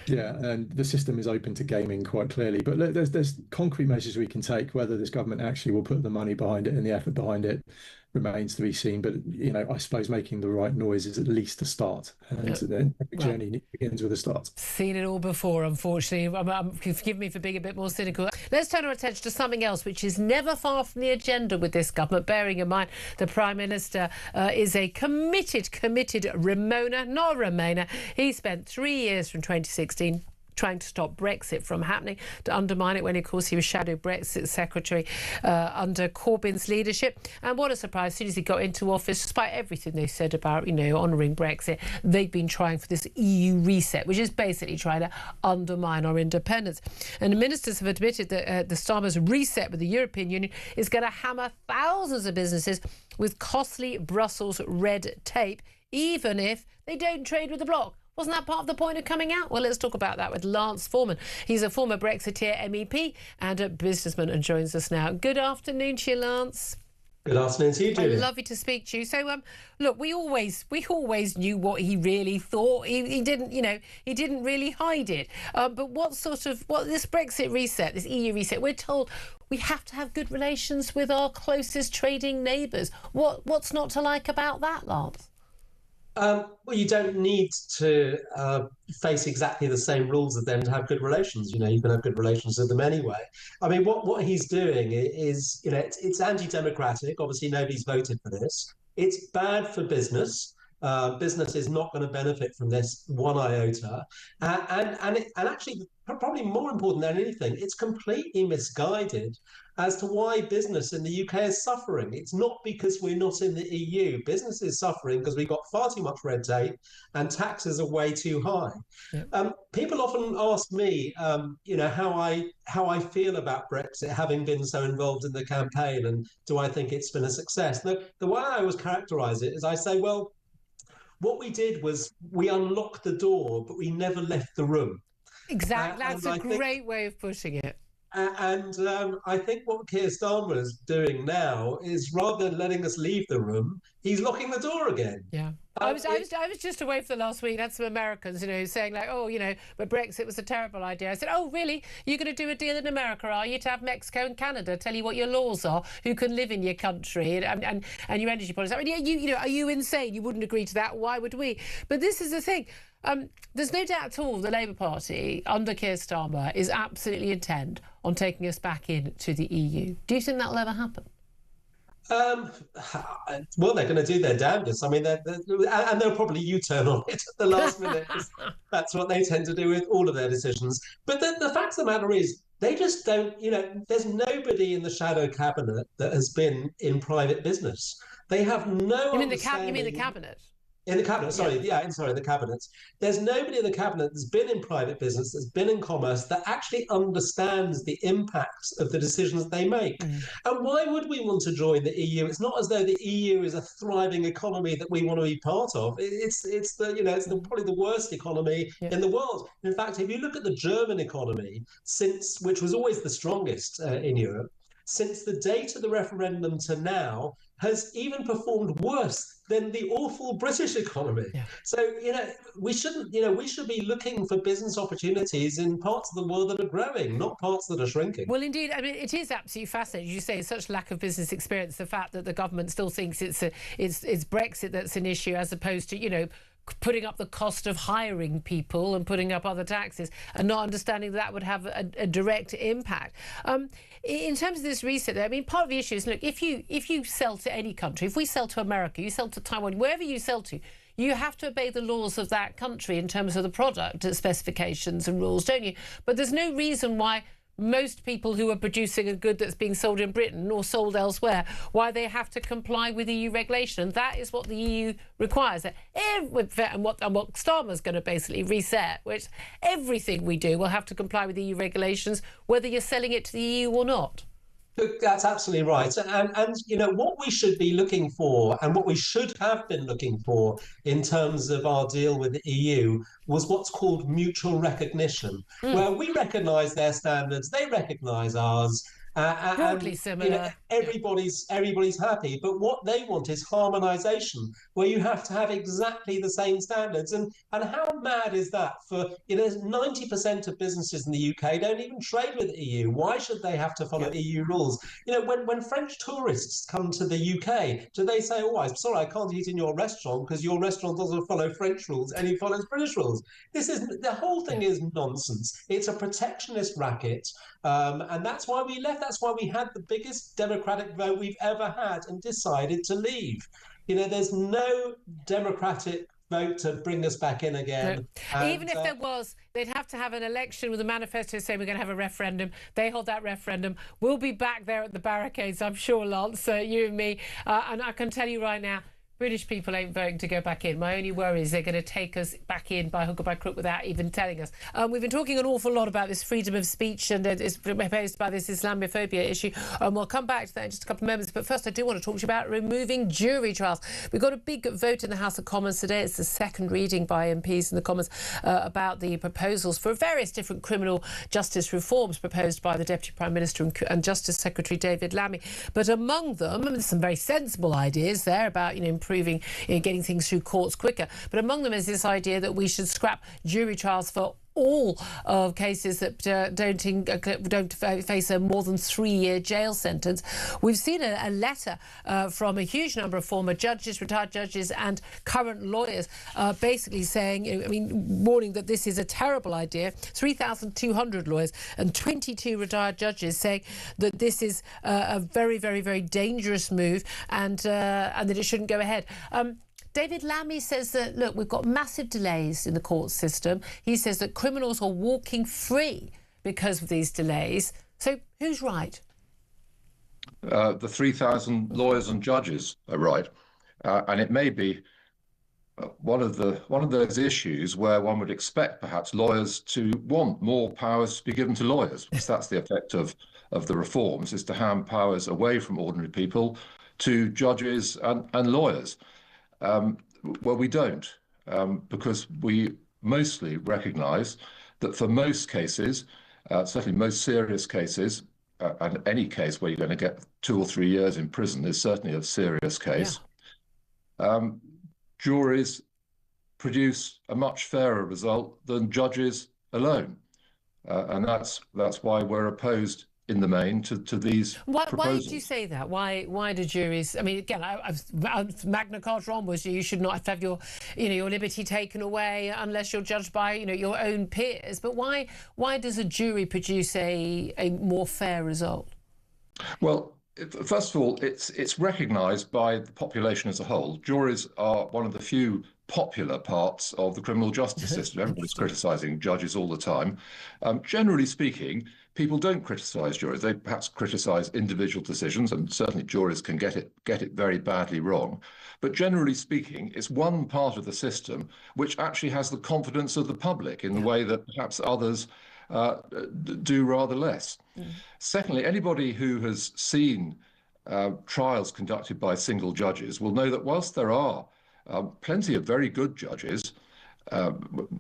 Yeah, and the system is open to gaming quite clearly. But look, there's concrete measures we can take. Whether this government actually will put the money behind it and the effort behind it remains to be seen. But, you know, I suppose making the right noise is at least a start. And then every journey begins with a start. Seen it all before, unfortunately. Forgive me for being a bit more cynical. Let's turn our attention to something else, which is never far from the agenda with this government, bearing in mind the Prime Minister is a committed Remainer, not Remainer. He spent 3 years from 2016 trying to stop Brexit from happening, to undermine it when, of course, he was shadow Brexit secretary under Corbyn's leadership. And what a surprise, as soon as he got into office, despite everything they said about, you know, honouring Brexit, they've been trying for this EU reset, which is basically trying to undermine our independence. And the ministers have admitted that the Starmer's reset with the European Union is going to hammer thousands of businesses with costly Brussels red tape, even if they don't trade with the bloc. Wasn't that part of the point of coming out? Well, let's talk about that with Lance Foreman. He's a former Brexiteer MEP and a businessman and joins us now. Good afternoon to you, Lance. Good afternoon to you, Julia. Lovely to speak to you. So, look, we always knew what he really thought. He didn't, you know, he didn't really hide it. But what this Brexit reset, this EU reset, we're told we have to have good relations with our closest trading neighbours. What's not to like about that, Lance? Well, you don't need to face exactly the same rules as them to have good relations. You know, you can have good relations with them anyway. I mean, what he's doing is, you know, it's anti-democratic. Obviously, nobody's voted for this. It's bad for business. Business is not going to benefit from this one iota, and actually, probably more important than anything, it's completely misguided as to why business in the UK is suffering. It's not because we're not in the EU. Business is suffering because we've got far too much red tape and taxes are way too high. Yep. People often ask me, you know, how I feel about Brexit, having been so involved in the campaign, and do I think it's been a success? The way I always characterise it is I say, well, what we did was we unlocked the door, but we never left the room. Exactly. That's a great way of pushing it. And I think what Keir Starmer is doing now is, rather than letting us leave the room, he's locking the door again. Yeah. I was just away for the last week. Had some Americans, you know, saying like, oh, you know, but Brexit was a terrible idea. I said, oh, really? You're going to do a deal in America, are you, to have Mexico and Canada tell you what your laws are, who can live in your country and your energy policy? I mean, you know, are you insane? You wouldn't agree to that. Why would we? But this is the thing. There's no doubt at all the Labour Party under Keir Starmer is absolutely intent on taking us back into the EU. Do you think that'll ever happen? Well, they're going to do their damnedest. I mean, and they'll probably U-turn on it at the last minute. That's what they tend to do with all of their decisions. But the fact of the matter is, they just don't, you know, there's nobody in the shadow cabinet that has been in private business. They have no. You mean the cabinet? In the cabinet, sorry, in the cabinet. There's nobody in the cabinet that's been in private business, that's been in commerce, that actually understands the impacts of the decisions they make. Mm. And why would we want to join the EU? It's not as though the EU is a thriving economy that we want to be part of. It's probably the worst economy in the world. In fact, if you look at the German economy, which was always the strongest in Europe, since the date of the referendum to now, has even performed worse than the awful British economy. Yeah. So, you know, we should be looking for business opportunities in parts of the world that are growing, not parts that are shrinking. Well, indeed, I mean, it is absolutely fascinating. You say such lack of business experience, the fact that the government still thinks it's Brexit that's an issue, as opposed to, you know, putting up the cost of hiring people and putting up other taxes, and not understanding that would have a direct impact. In terms of this reset, I mean, part of the issue is, look, if you sell to any country, if we sell to America, you sell to Taiwan, wherever you sell to, you have to obey the laws of that country in terms of the product specifications and rules, don't you? But there's no reason why most people who are producing a good that's being sold in Britain or sold elsewhere, why they have to comply with EU regulation. And that is what the EU requires. And what Starmer's going to basically reset, which everything we do will have to comply with EU regulations, whether you're selling it to the EU or not. That's absolutely right. And you know, what we should be looking for, and what we should have been looking for in terms of our deal with the EU, was what's called mutual recognition, where we recognise their standards, they recognise ours. Broadly similar. You know, everybody's happy, but what they want is harmonisation, where you have to have exactly the same standards. And how mad is that? For, you know, 90% of businesses in the UK don't even trade with the EU. Why should they have to follow EU rules? You know, when French tourists come to the UK, do they say, "Oh, I'm sorry, I can't eat in your restaurant because your restaurant doesn't follow French rules and it follows British rules"? The whole thing is nonsense. It's a protectionist racket, and that's why we left. That's why we had the biggest democratic vote we've ever had and decided to leave. You know, there's no democratic vote to bring us back in again. No. Even if there was, they'd have to have an election with a manifesto saying we're going to have a referendum. They hold that referendum. We'll be back there at the barricades, I'm sure, Lance, you and me. And I can tell you right now, British people ain't voting to go back in. My only worry is they're going to take us back in by hook or by crook without even telling us. We've been talking an awful lot about this freedom of speech, and it's posed by this Islamophobia issue. We'll come back to that in just a couple of moments. But first, I do want to talk to you about removing jury trials. We've got a big vote in the House of Commons today. It's the second reading by MPs in the Commons about the proposals for various different criminal justice reforms proposed by the Deputy Prime Minister and Justice Secretary David Lammy. But among them, there's some very sensible ideas there about, you know, improving, getting things through courts quicker. But among them is this idea that we should scrap jury trials for all of cases that don't face a more than 3-year jail sentence. We've seen a letter from a huge number of former judges, retired judges and current lawyers basically saying, I mean, warning that this is a terrible idea. 3,200 lawyers and 22 retired judges saying that this is a very, very, very dangerous move and that it shouldn't go ahead. David Lammy says that, look, we've got massive delays in the court system. He says that criminals are walking free because of these delays. So who's right? The 3,000 lawyers and judges are right. And it may be one of those issues where one would expect perhaps lawyers to want more powers to be given to lawyers, because that's the effect of the reforms, is to hand powers away from ordinary people to judges and lawyers. Well, we don't, because we mostly recognise that for most cases, certainly most serious cases, and any case where you're going to get 2 or 3 years in prison is certainly a serious case, juries produce a much fairer result than judges alone. And that's why we're opposed in the main to these proposals. Why did you say that? Why do juries? I mean, again, Magna Carta onwards, you should not have to have your liberty taken away unless you're judged by your own peers. But why does a jury produce a more fair result? Well, first of all, it's recognised by the population as a whole. Juries are one of the few popular parts of the criminal justice system. Everybody's criticising judges all the time. Generally speaking, people don't criticise juries. They perhaps criticise individual decisions, and certainly juries can get it very badly wrong. But generally speaking, it's one part of the system which actually has the confidence of the public in the way that perhaps others do rather less. Secondly, anybody who has seen trials conducted by single judges will know that whilst there are plenty of very good judges,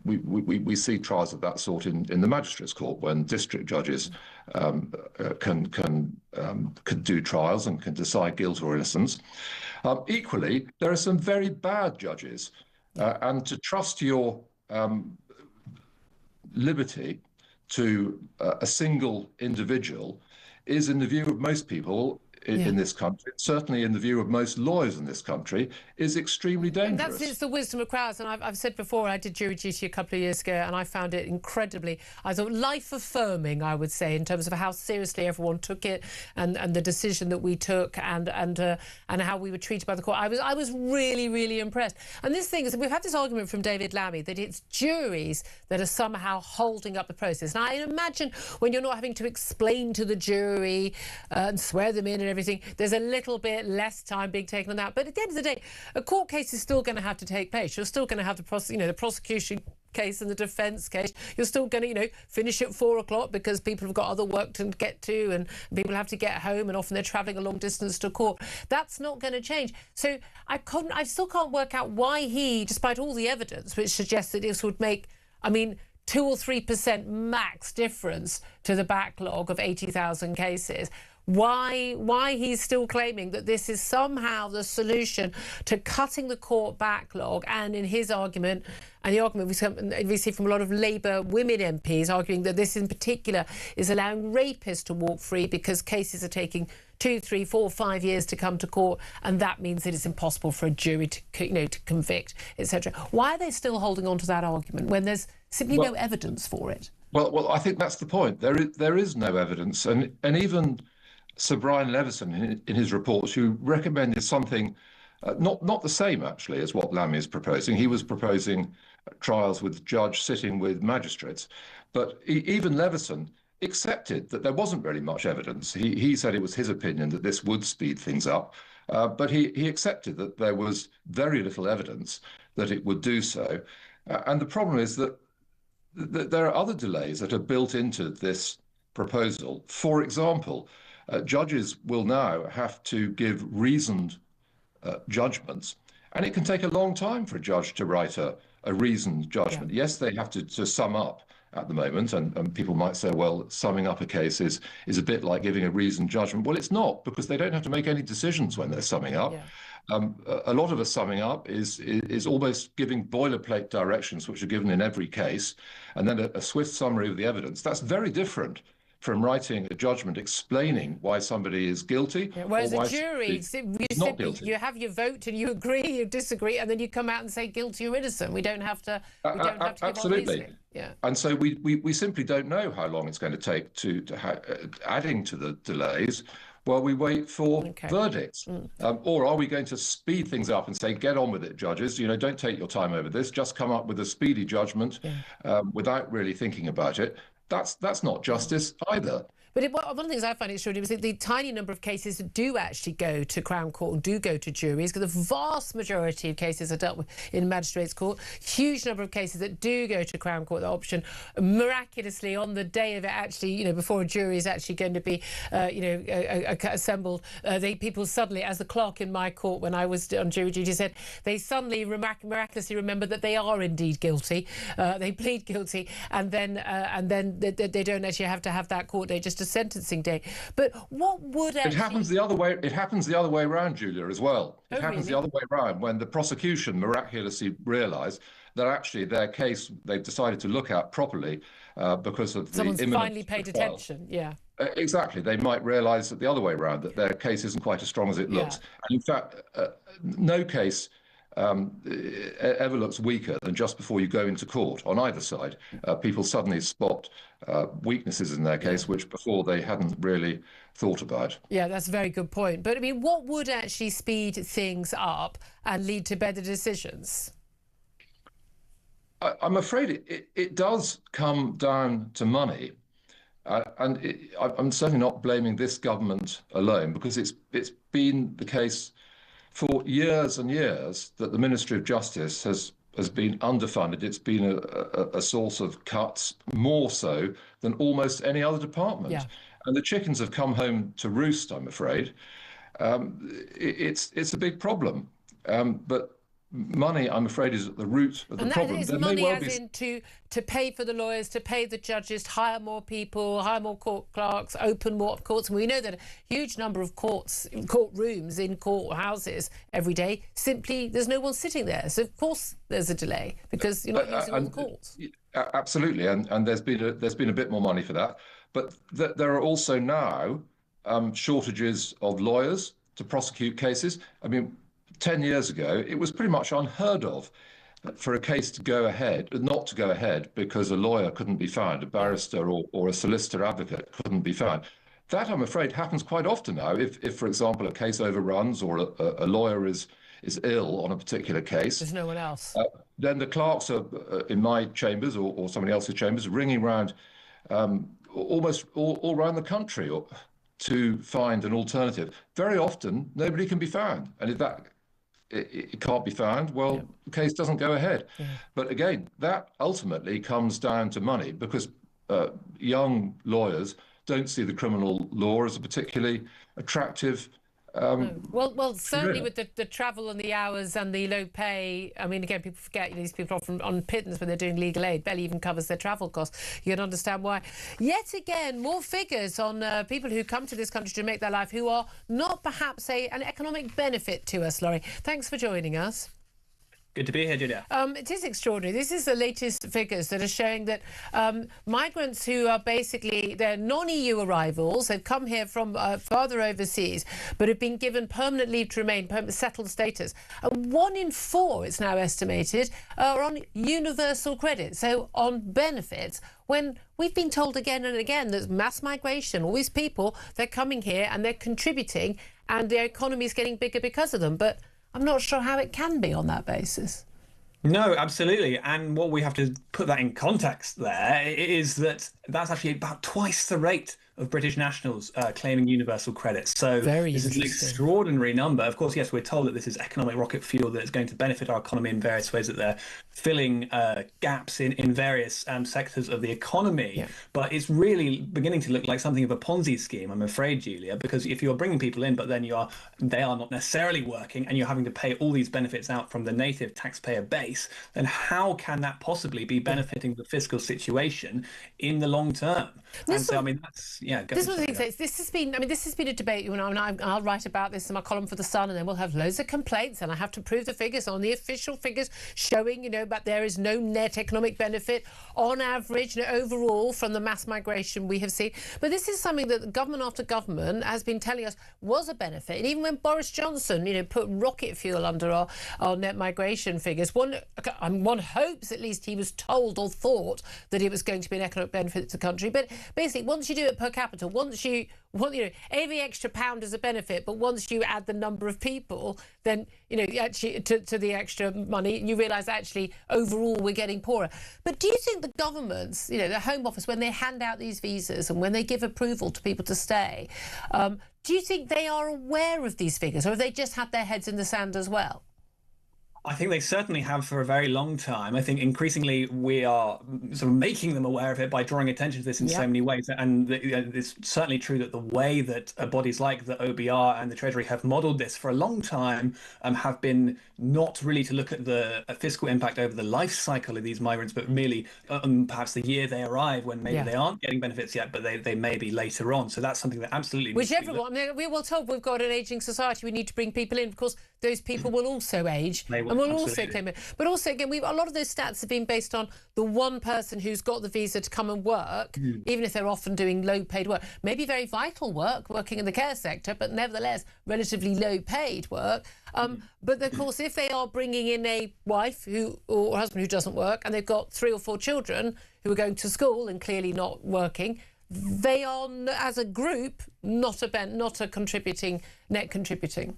we see trials of that sort in the magistrates' court when district judges can do trials and can decide guilt or innocence. Equally, there are some very bad judges, and to trust your liberty to a single individual is, in the view of most people in this country, certainly in the view of most lawyers in this country, is extremely dangerous. It's the wisdom of crowds. And I've said before, I did jury duty a couple of years ago, and I found it incredibly, I thought, life-affirming, I would say, in terms of how seriously everyone took it and the decision that we took and how we were treated by the court. I was really, really impressed. And this thing is, we've had this argument from David Lammy that it's juries that are somehow holding up the process. And I imagine when you're not having to explain to the jury and swear them in and everything, there's a little bit less time being taken on that. But at the end of the day, a court case is still going to have to take place. You're still going to have the prosecution case and the defence case. You're still going to, finish at 4 o'clock because people have got other work to get to and people have to get home, and often they're travelling a long distance to court. That's not going to change. So I still can't work out why he, despite all the evidence which suggests that this would make, 2 or 3% max difference to the backlog of 80,000 cases, why he's still claiming that this is somehow the solution to cutting the court backlog. And in his argument, and the argument we see from a lot of Labour women MPs arguing that this in particular is allowing rapists to walk free because cases are taking 2, 3, 4, 5 years to come to court, and that means that it's impossible for a jury to convict, etc. Why are they still holding on to that argument when there's simply no evidence for it? Well, I think that's the point. There is no evidence, and even Sir Brian Levison, in his reports, who recommended something not the same, actually, as what Lammy is proposing. He was proposing trials with the judge sitting with magistrates. But even Levison accepted that there wasn't really much evidence. He said it was his opinion that this would speed things up. But he accepted that there was very little evidence that it would do so. And the problem is that there are other delays that are built into this proposal. For example, judges will now have to give reasoned judgments, and it can take a long time for a judge to write a reasoned judgment. Yes, they have to sum up at the moment, and people might say, well, summing up a case is a bit like giving a reasoned judgment. Well, it's not, because they don't have to make any decisions when they're summing up. Yeah. A lot of a summing up is almost giving boilerplate directions, which are given in every case, and then a swift summary of the evidence. That's very different from writing a judgment explaining why somebody is guilty. Yeah, whereas or why a jury, not guilty. You have your vote and you agree, you disagree, and then you come out and say guilty or innocent. We don't have to. We don't have to absolutely. Give our yeah. And so we simply don't know how long it's going to take to adding to the delays while we wait for verdicts. Or are we going to speed things up and say, get on with it, judges? You know, don't take your time over this. Just come up with a speedy judgment without really thinking about it. That's not justice either. But one of the things I find extraordinary was the tiny number of cases that do actually go to Crown Court and do go to juries, because the vast majority of cases are dealt with in Magistrates Court. Huge number of cases that do go to Crown Court, the option, miraculously on the day of it actually, you know, before a jury is actually going to be, assembled, people suddenly, as the clerk in my court when I was on jury duty said, they suddenly miraculously remember that they are indeed guilty. They plead guilty, and then they don't actually have to have that court day, just a sentencing day. But what would actually... It happens the other way around, Julia, as well. It happens really? The other way around, when the prosecution miraculously realise that actually their case they've decided to look at properly because of someone's the imminent finally paid attention. Yeah. Exactly. They might realise that the other way around, that their case isn't quite as strong as it looks. And in fact, no case ever looks weaker than just before you go into court on either side. People suddenly spot weaknesses in their case which before they hadn't really thought about. Yeah, that's a very good point. But I mean, what would actually speed things up and lead to better decisions? I'm afraid it does come down to money. I'm certainly not blaming this government alone, because it's been the case for years and years that the Ministry of Justice has been underfunded. It's been a source of cuts, more so than almost any other department. Yeah. And the chickens have come home to roost, I'm afraid. It's a big problem. But money, I'm afraid, is at the root of the problem. And that is money as in to pay for the lawyers, to pay the judges, to hire more people, hire more court clerks, open more courts. And we know that a huge number of courtrooms in courthouses every day, simply there's no one sitting there. So of course there's a delay because you're not using all the courts. Absolutely, and there's been a bit more money for that. But there are also now shortages of lawyers to prosecute cases. I mean, 10 years ago, it was pretty much unheard of for a case to go ahead, not to go ahead because a lawyer couldn't be found, a barrister or a solicitor advocate couldn't be found. That, I'm afraid, happens quite often now. If for example, a case overruns or a lawyer is ill on a particular case, there's no one else. Then the clerks are in my chambers or somebody else's chambers ringing around almost all around the country to find an alternative. Very often, nobody can be found. And if that it can't be found, well, the case doesn't go ahead. Yeah. But again, that ultimately comes down to money, because young lawyers don't see the criminal law as a particularly attractive Well, certainly with the travel and the hours and the low pay. I mean, again, people forget these people are often on pittance when they're doing legal aid. Barely even covers their travel costs. You can understand why. Yet again, more figures on people who come to this country to make their life who are not perhaps an economic benefit to us, Laurie. Thanks for joining us. Good to be here, Julia. It is extraordinary. This is the latest figures that are showing that migrants who are basically, they're non-EU arrivals, they've come here from farther overseas, but have been given permanent leave to remain, permanent settled status. 1 in 4, it's now estimated, are on universal credit, so on benefits, when we've been told again and again that mass migration, all these people, they're coming here and they're contributing and their economy is getting bigger because of them. But I'm not sure how it can be on that basis. No, absolutely. And what we have to put that in context there is that that's actually about twice the rate of British nationals claiming universal credit. So this is an extraordinary number. Of course, yes, we're told that this is economic rocket fuel that's going to benefit our economy in various ways, that they're filling gaps in various sectors of the economy. Yeah. But it's really beginning to look like something of a Ponzi scheme, I'm afraid, Julia, because if you're bringing people in, but then they are not necessarily working, and you're having to pay all these benefits out from the native taxpayer base, then how can that possibly be benefiting the fiscal situation in the long term? And so, I mean, that's, yeah. This is one of the things. This has been a debate. You know, and I'll write about this in my column for The Sun, and then we'll have loads of complaints, and I have to prove the figures on the official figures showing, you know, but there is no net economic benefit on average, you know, overall from the mass migration we have seen. But this is something that government after government has been telling us was a benefit. And even when Boris Johnson, you know, put rocket fuel under our net migration figures, one hopes at least he was told or thought that it was going to be an economic benefit to the country. But basically, once you do it per capita, every extra pound is a benefit, but once you add the number of people, then, you know, actually to the extra money, you realise actually overall we're getting poorer. But do you think the governments, you know, the Home Office, when they hand out these visas and when they give approval to people to stay, do you think they are aware of these figures, or have they just had their heads in the sand as well? I think they certainly have for a very long time. I think increasingly we are sort of making them aware of it by drawing attention to this in so many ways. And it's certainly true that the way that bodies like the OBR and the Treasury have modelled this for a long time have been not really to look at the fiscal impact over the life cycle of these migrants, but merely perhaps the year they arrive, when maybe they aren't getting benefits yet, but they may be later on. So that's something that absolutely needs to be looked at. I mean, we're told we've got an ageing society. We need to bring people in. Of course, those people will also age. And we'll also claim it. But also, again, a lot of those stats have been based on the one person who's got the visa to come and work, even if they're often doing low-paid work. Maybe very vital work, working in the care sector, but nevertheless relatively low-paid work. But of course, if they are bringing in a wife or husband who doesn't work, and they've got 3 or 4 children who are going to school and clearly not working, they are, as a group, not a net contributing.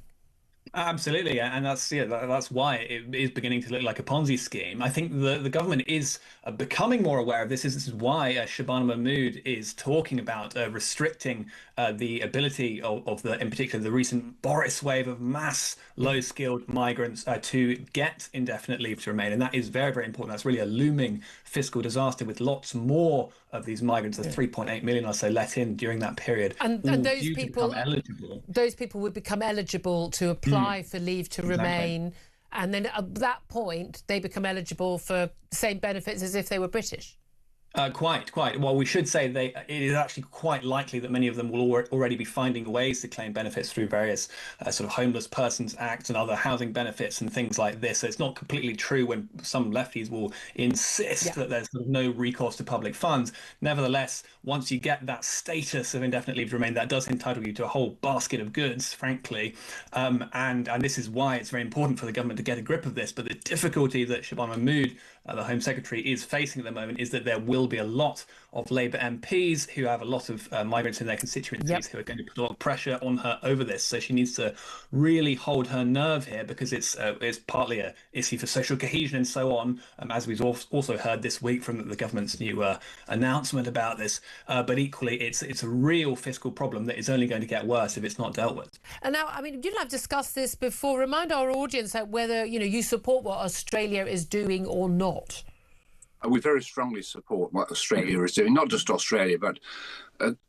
Absolutely, and that's why it is beginning to look like a Ponzi scheme. I think the government is becoming more aware of this. This is why Shabana Mahmood is talking about restricting the ability of in particular, the recent Boris wave of mass low-skilled migrants to get indefinite leave to remain. And that is very, very important. That's really a looming fiscal disaster, with lots more of these migrants, the 3.8 million or so let in during that period. And those people would become eligible to apply for leave to remain. And then at that point, they become eligible for the same benefits as if they were British. Quite. Well, we should say it is actually quite likely that many of them will already be finding ways to claim benefits through various sort of Homeless Persons Act and other housing benefits and things like this. So it's not completely true when some lefties will insist that there's sort of no recourse to public funds. Nevertheless, once you get that status of indefinite leave to remain, that does entitle you to a whole basket of goods, frankly. And this is why it's very important for the government to get a grip of this. But the difficulty that Shabana Mahmood, the Home Secretary, is facing at the moment is that there will be a lot of Labour MPs who have a lot of migrants in their constituencies who are going to put a lot of pressure on her over this. So she needs to really hold her nerve here, because it's partly an issue for social cohesion and so on, as we've also heard this week from the government's new announcement about this. But equally, it's a real fiscal problem that is only going to get worse if it's not dealt with. And now, I mean, you and I've discussed this before. Remind our audience that whether you support what Australia is doing or not. We very strongly support what Australia is doing, not just Australia, but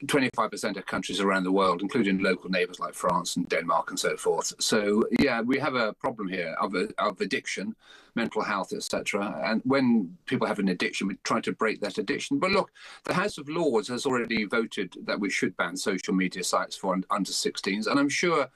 25% of countries around the world, including local neighbours like France and Denmark and so forth. So, yeah, we have a problem here of addiction, mental health, etc. And when people have an addiction, we try to break that addiction. But look, the House of Lords has already voted that we should ban social media sites for under 16s. And I'm sure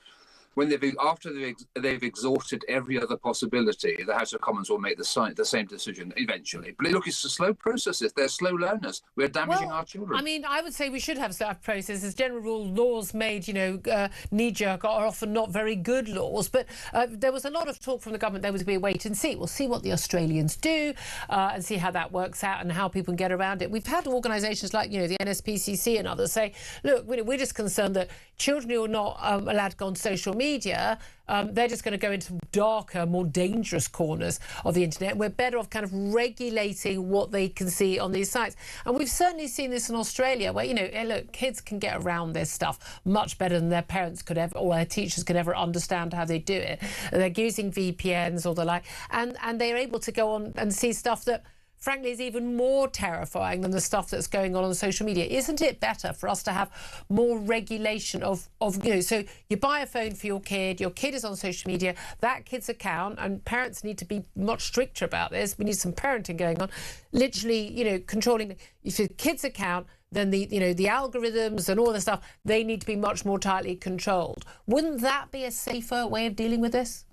when after they've exhausted every other possibility, the House of Commons will make the same decision eventually. But look, it's a slow process. They're slow learners. We're damaging our children. I mean, I would say we should have slow processes. General rule, laws made, knee-jerk are often not very good laws. But there was a lot of talk from the government there was to be a wait and see. We'll see what the Australians do and see how that works out and how people can get around it. We've had organisations like, the NSPCC and others say, look, we're just concerned that children who are not allowed to go on social media media, they're just going to go into darker, more dangerous corners of the internet. We're better off kind of regulating what they can see on these sites. And we've certainly seen this in Australia where, you know, look, kids can get around this stuff much better than their parents could ever, or their teachers could ever understand how they do it. They're using VPNs or the like, and they're able to go on and see stuff that frankly is even more terrifying than the stuff that's going on social media. Isn't it better for us to have more regulation of you know, so you buy a phone for your kid is on social media, that kid's account, and parents need to be much stricter about this. We need some parenting going on, literally, you know, controlling if your kid's account, then the, you know, the algorithms and all the stuff, they need to be much more tightly controlled. Wouldn't that be a safer way of dealing with this?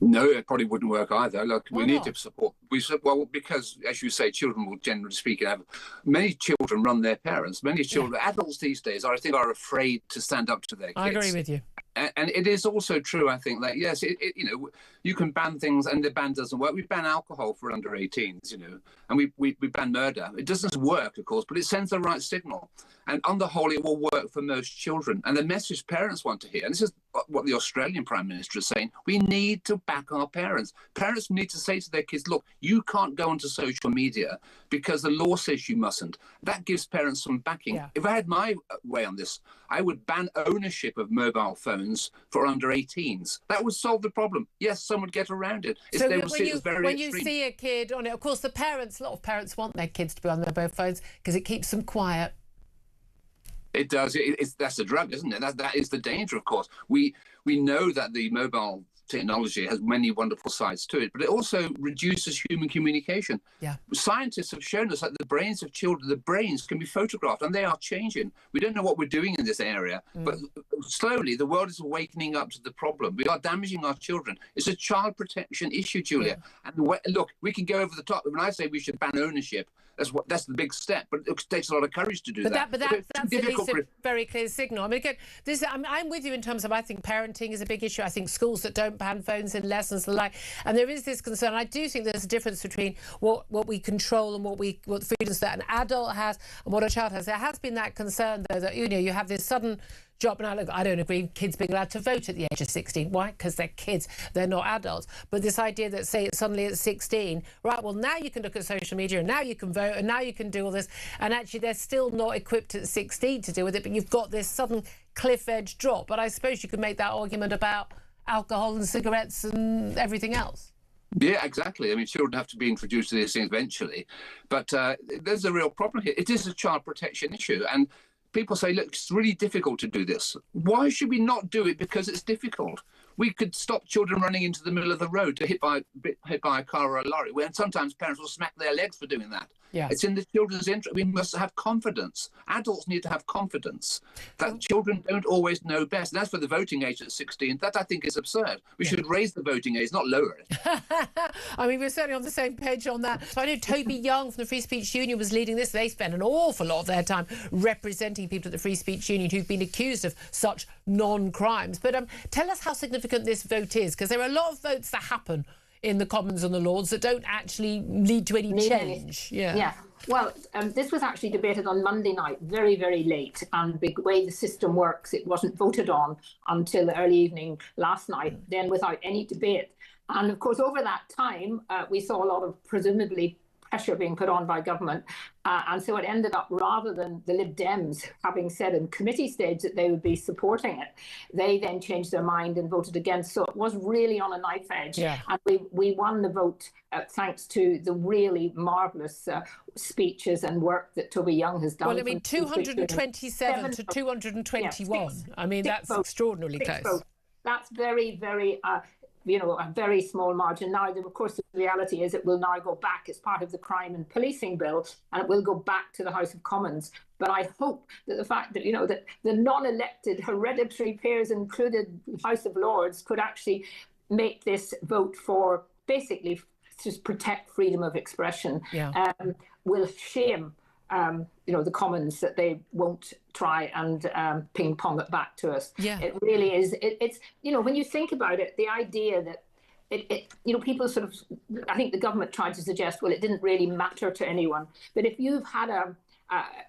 No, it probably wouldn't work either. Look, Why we need not? to support. Well, because as you say, children will generally speak have many children run their parents. Many children, adults these days, I think, are afraid to stand up to their kids. I agree with you. And it is also true, I think, that yes, you know, you can ban things and the ban doesn't work. We ban alcohol for under 18s, you know, and we ban murder. It doesn't work, of course, but it sends the right signal. And on the whole, it will work for most children. And the message parents want to hear, and this is what the Australian Prime Minister is saying, we need to back our parents. Parents need to say to their kids, look, you can't go onto social media because the law says you mustn't. That gives parents some backing. Yeah. If I had my way on this, I would ban ownership of mobile phones for under 18s. That would solve the problem. Yes, some would get around it. So when you see a kid on it, of course, a lot of parents want their kids to be on their mobile phones because it keeps them quiet. It does. That's the drug, isn't it? That is the danger, of course. We know that the mobile technology has many wonderful sides to it, but it also reduces human communication. Yeah. Scientists have shown us that the brains of children, the brains can be photographed, and they are changing. We don't know what we're doing in this area, but slowly the world is awakening up to the problem. We are damaging our children. It's a child protection issue, Julia. Yeah. And look, we can go over the top. When I say we should ban ownership, that's the big step, but it takes a lot of courage to do that. But that's at least a very clear signal. I mean, again, I'm with you in terms of, I think parenting is a big issue. I think schools that don't ban phones in lessons and the like, and there is this concern. I do think there's a difference between what we control and what freedoms that an adult has and what a child has. There has been that concern, though, that, you know, you have this sudden drop. Now, look, I don't agree with kids being allowed to vote at the age of 16. Why? Because they're kids, they're not adults. But this idea that, say, suddenly at 16, right, well, now you can look at social media and now you can vote and now you can do all this. And actually, they're still not equipped at 16 to deal with it. But you've got this sudden cliff edge drop. But I suppose you could make that argument about alcohol and cigarettes and everything else. Yeah, exactly. I mean, children have to be introduced to these things eventually. But there's a real problem here. It is a child protection issue. And people say, look, it's really difficult to do this. Why should we not do it because it's difficult? We could stop children running into the middle of the road to hit by a car or a lorry, when sometimes parents will smack their legs for doing that. Yes. It's in the children's interest. We must have confidence. Adults need to have confidence that children don't always know best. And as for the voting age at 16, that I think is absurd. We should raise the voting age, not lower it. I mean, we're certainly on the same page on that. So I know Toby Young from the Free Speech Union was leading this. They spend an awful lot of their time representing people at the Free Speech Union who've been accused of such non-crimes. But tell us how significant this vote is, because there are a lot of votes that happen in the Commons and the Lords that don't actually lead to any change. Yeah. Well, this was actually debated on Monday night, very, very late. And the way the system works, it wasn't voted on until the early evening last night, then without any debate. And of course, over that time, we saw a lot of presumably pressure being put on by government. And so it ended up, rather than the Lib Dems having said in committee stage that they would be supporting it, they then changed their mind and voted against. So it was really on a knife edge. Yeah. And we won the vote thanks to the really marvellous speeches and work that Toby Young has done. Well, I mean, 227 to 221. Yeah, I mean, that's extraordinarily close. Votes. That's very, very... a very small margin. Now, of course, the reality is it will now go back as part of the crime and policing bill, and it will go back to the House of Commons. But I hope that the fact that, that the non-elected hereditary peers included House of Lords could actually make this vote for basically just protect freedom of expression will shame the Commons, that they won't try and ping pong it back to us. Yeah. It really is. It's when you think about it, the idea that people I think the government tried to suggest, well, it didn't really matter to anyone. But if you've had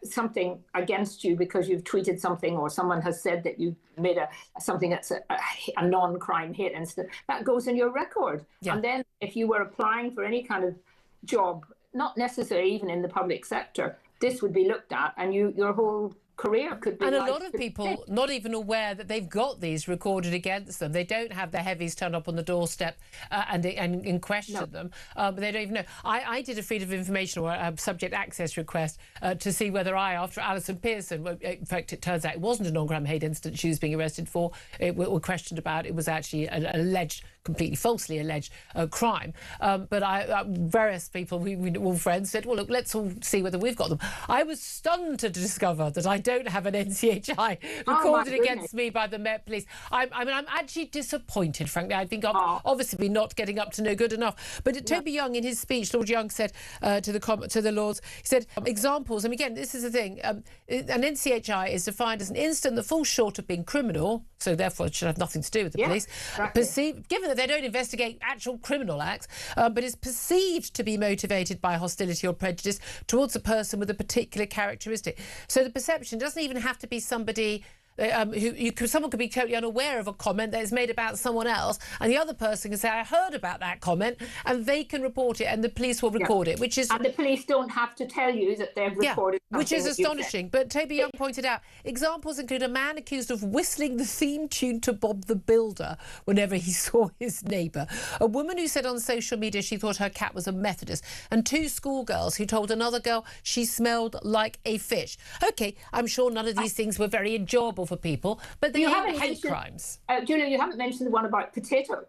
something against you because you've tweeted something or someone has said that you made something that's a non-crime hate incident, that goes in your record. Yeah. And then if you were applying for any kind of job, not necessarily even in the public sector, this would be looked at, and your whole career could be. And a lot of people not even aware that they've got these recorded against them. They don't have the heavies turn up on the doorstep and question them, but they don't even know. I did a freedom of information or a subject access request to see whether after Alison Pearson, in fact it turns out it wasn't a non-crime hate incident she was being arrested for, or questioned about, it was actually an alleged, completely falsely alleged crime. But various people, we all friends, said, well, look, let's all see whether we've got them. I was stunned to discover that I don't have an NCHI recorded against me by the Met Police. I'm actually disappointed, frankly. I think I've obviously been not getting up to no good enough. But Toby Young, in his speech, Lord Young said to the Lords, he said, examples, and again, this is the thing, an NCHI is defined as an incident that falls short of being criminal, so therefore it should have nothing to do with the police, given that they don't investigate actual criminal acts, but is perceived to be motivated by hostility or prejudice towards a person with a particular characteristic. So the perception doesn't even have to be somebody someone could be totally unaware of a comment that is made about someone else, and the other person can say, I heard about that comment, and they can report it, and the police will record it, which is... And the police don't have to tell you that they've recorded something, which is astonishing. But Toby Young pointed out, examples include a man accused of whistling the theme tune to Bob the Builder whenever he saw his neighbour, a woman who said on social media she thought her cat was a Methodist, and 2 schoolgirls who told another girl she smelled like a fish. OK, I'm sure none of these things were very enjoyable for people, but they are hate crimes. Julia, you haven't mentioned the one about potato.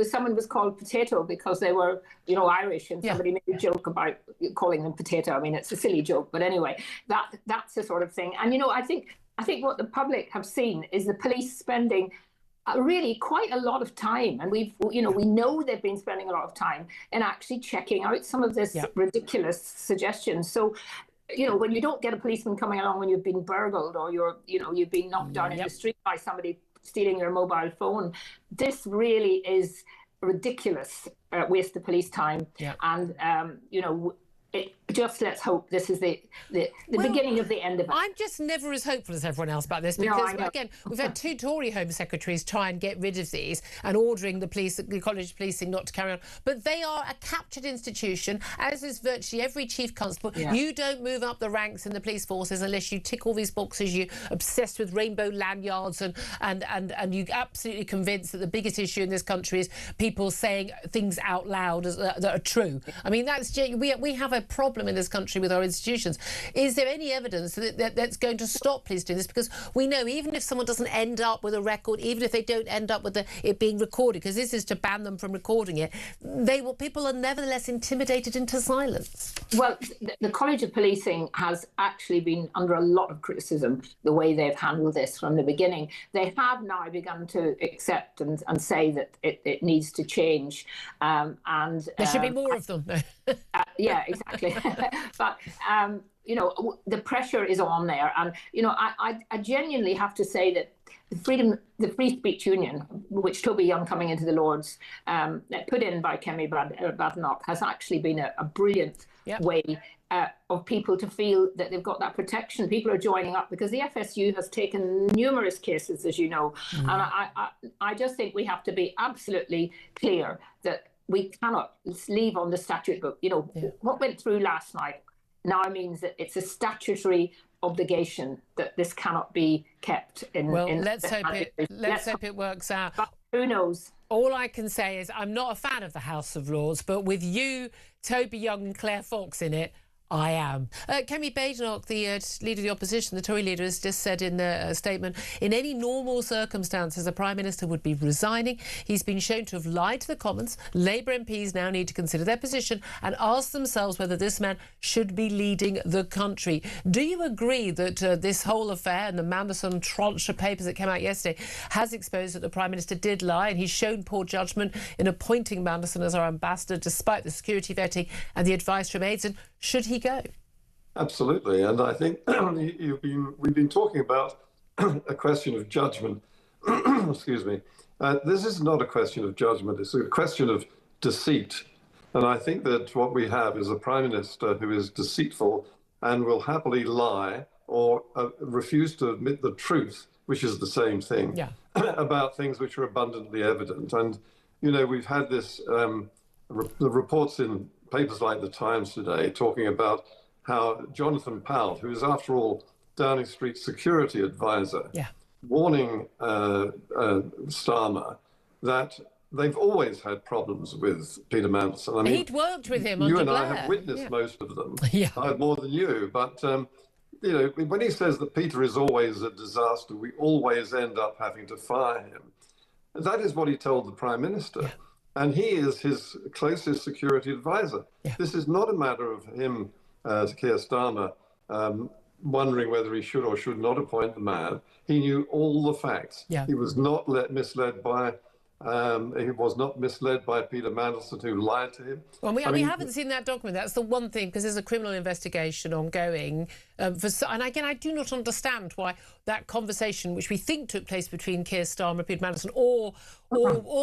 Someone was called potato because they were, Irish, and somebody made a joke about calling them potato. I mean, it's a silly joke, but anyway, that's the sort of thing. And I think what the public have seen is the police spending really quite a lot of time, and we know they've been spending a lot of time in actually checking out some of this ridiculous suggestions. So, when you don't get a policeman coming along when you've been burgled or you've been knocked down in the street by somebody stealing your mobile phone, this really is ridiculous waste of police time. And let's hope this is the beginning of the end of it. I'm just never as hopeful as everyone else about this, because again, we've had 2 Tory Home Secretaries try and get rid of these and ordering the college policing not to carry on. But they are a captured institution, as is virtually every chief constable. You don't move up the ranks in the police forces unless you tick all these boxes. You're obsessed with rainbow lanyards and you're absolutely convinced that the biggest issue in this country is people saying things out loud that are true. I mean, we have a problem in this country with our institutions. Is there any evidence that's going to stop police doing this? Because we know even if someone doesn't end up with a record, even if they don't end up with it being recorded, because this is to ban them from recording it, people are nevertheless intimidated into silence. Well, the College of Policing has actually been under a lot of criticism, the way they've handled this from the beginning. They have now begun to accept and say that it needs to change. And there should be more of them. Yeah, exactly. But the pressure is on there, and I genuinely have to say that the Free Speech Union, which Toby Young coming into the Lords put in by Kemi Badenoch, has actually been a brilliant way of people to feel that they've got that protection. People are joining up because the FSU has taken numerous cases, as you know, and I just think we have to be absolutely clear that we cannot leave on the statute book. What went through last night now means that it's a statutory obligation that this cannot be kept in. Well, let's hope it works out. But who knows? All I can say is I'm not a fan of the House of Lords, but with you, Toby Young and Claire Fox in it, I am. Kemi Badenoch, the leader of the opposition, the Tory leader, has just said in a statement, in any normal circumstances, the Prime Minister would be resigning. He's been shown to have lied to the Commons. Labour MPs now need to consider their position and ask themselves whether this man should be leading the country. Do you agree that this whole affair and the Mandelson tranche of papers that came out yesterday has exposed that the Prime Minister did lie, and he's shown poor judgment in appointing Mandelson as our ambassador despite the security vetting and the advice from aides? And should he go? Absolutely, and I think we've been talking about a question of judgment. Excuse me. This is not a question of judgment; it's a question of deceit. And I think that what we have is a Prime Minister who is deceitful and will happily lie or refuse to admit the truth, which is the same thing, about things which are abundantly evident. And, you know, we've had this, the reports in papers like the Times today talking about how Jonathan Powell, who is, after all, Downing Street's security advisor, warning Starmer that they've always had problems with Peter Mandelson. I mean, he'd worked with him. You and I have witnessed most of them. I have more than you, but you know, when he says that Peter is always a disaster, we always end up having to fire him. That is what he told the Prime Minister, and he is his closest security advisor. This is not a matter of him, Keir Starmer, wondering whether he should or should not appoint the man. He knew all the facts. He was not misled by Peter Mandelson, who lied to him. Well, we haven't seen that document. That's the one thing, because there's a criminal investigation ongoing. And again, I do not understand why that conversation, which we think took place between Keir Starmer and Peter Mandelson, or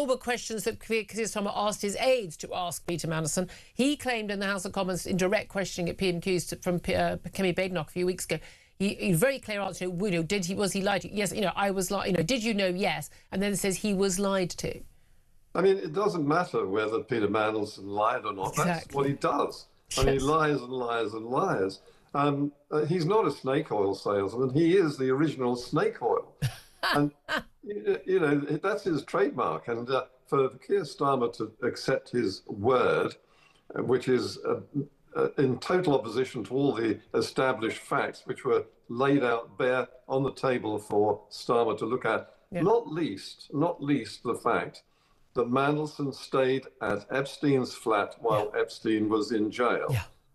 the questions that Keir Starmer asked his aides to ask Peter Mandelson, he claimed in the House of Commons in direct questioning at PMQs from Kemi Badenoch a few weeks ago. He very clear answer. You know, was he lied to? Yes. You know, I was like. You know, did you know? Yes. And then it says he was lied to. I mean, it doesn't matter whether Peter Mandelson lied or not. Exactly. That's what he does. I mean, he lies and lies and lies. He's not a snake oil salesman. He is the original snake oil, and you know that's his trademark. And for Keir Starmer to accept his word, which is in total opposition to all the established facts which were laid out bare on the table for Starmer to look at, not least the fact that Mandelson stayed at Epstein's flat while Epstein was in jail.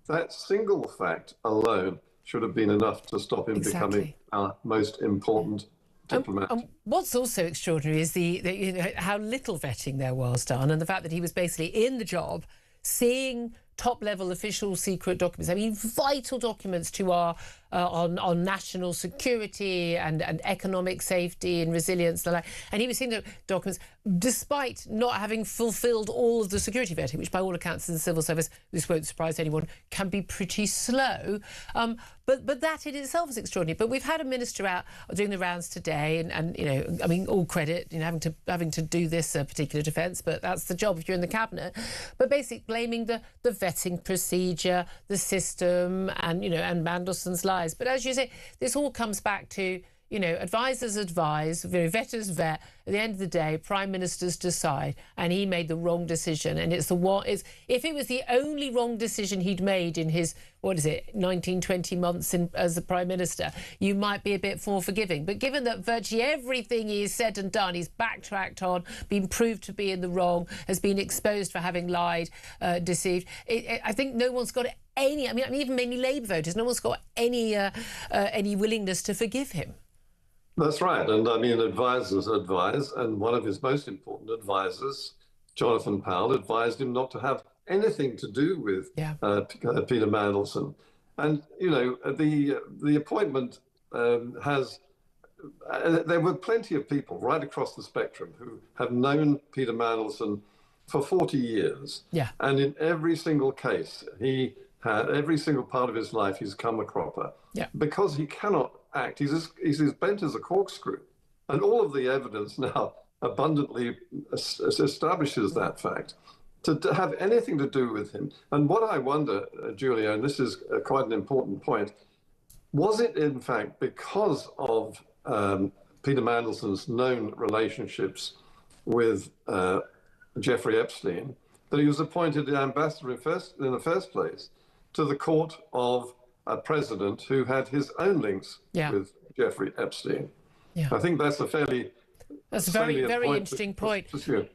That single fact alone should have been enough to stop him becoming our most important diplomat. What's also extraordinary is you know, how little vetting there was done, and the fact that he was basically in the job, seeing top-level official secret documents. I mean, vital documents to our on national security and economic safety and resilience. And he was seeing the documents despite not having fulfilled all of the security vetting, which by all accounts in the civil service, this won't surprise anyone, can be pretty slow. But that in itself is extraordinary. But we've had a minister out doing the rounds today, and you know, I mean, all credit, you know, having to do this particular defence, but that's the job if you're in the cabinet. But basically blaming the vetting procedure, the system, and you know, and Mandelson's lies. But as you say, this all comes back to, you know, advisors advise, vetters vet. At the end of the day, prime ministers decide, and he made the wrong decision. And if it was the only wrong decision he'd made in his 19, 20 months as the prime minister, you might be a bit more forgiving. But given that virtually everything he's said and done, he's backtracked on, been proved to be in the wrong, has been exposed for having lied, deceived, I think no one's got any. I mean, even many Labour voters, no one's got any willingness to forgive him. That's right. And I mean, advisors advise, and one of his most important advisors, Jonathan Powell, advised him not to have anything to do with Peter Mandelson. And, you know, the appointment there were plenty of people right across the spectrum who have known Peter Mandelson for 40 years. And in every single case, every single part of his life, he's come a cropper. Because he cannot act. He's as bent as a corkscrew. And all of the evidence now abundantly establishes that fact. To have anything to do with him. And what I wonder, Julia, and this is quite an important point, was it in fact because of Peter Mandelson's known relationships with Jeffrey Epstein that he was appointed the ambassador in the first place to the court of a president who had his own links with Jeffrey Epstein? I think that's a very interesting point.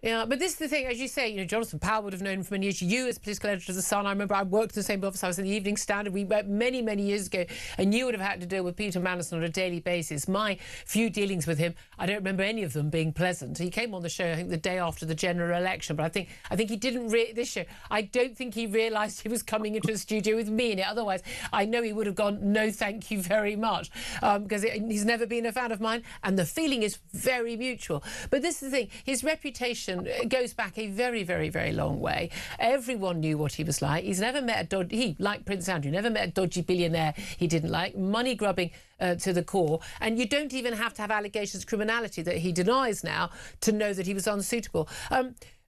Yeah, but this is the thing, as you say, you know, Jonathan Powell would have known for many years. You, as political editor of The Sun, I remember I worked in the same office. I was in the Evening Standard. We met many, many years ago, and you would have had to deal with Peter Mandelson on a daily basis. My few dealings with him, I don't remember any of them being pleasant. He came on the show, I think, the day after the general election, but I think he didn't this show. I don't think he realised he was coming into a studio with me in it. Otherwise, I know he would have gone, no, thank you very much, because he's never been a fan of mine, and the feeling is very mutual. mutual. But this is the thing, his reputation goes back a very, very, very long way. Everyone knew what he was like. He's never met he, like Prince Andrew, never met a dodgy billionaire he didn't like, money grubbing to the core. And you don't even have to have allegations of criminality that he denies now to know that he was unsuitable.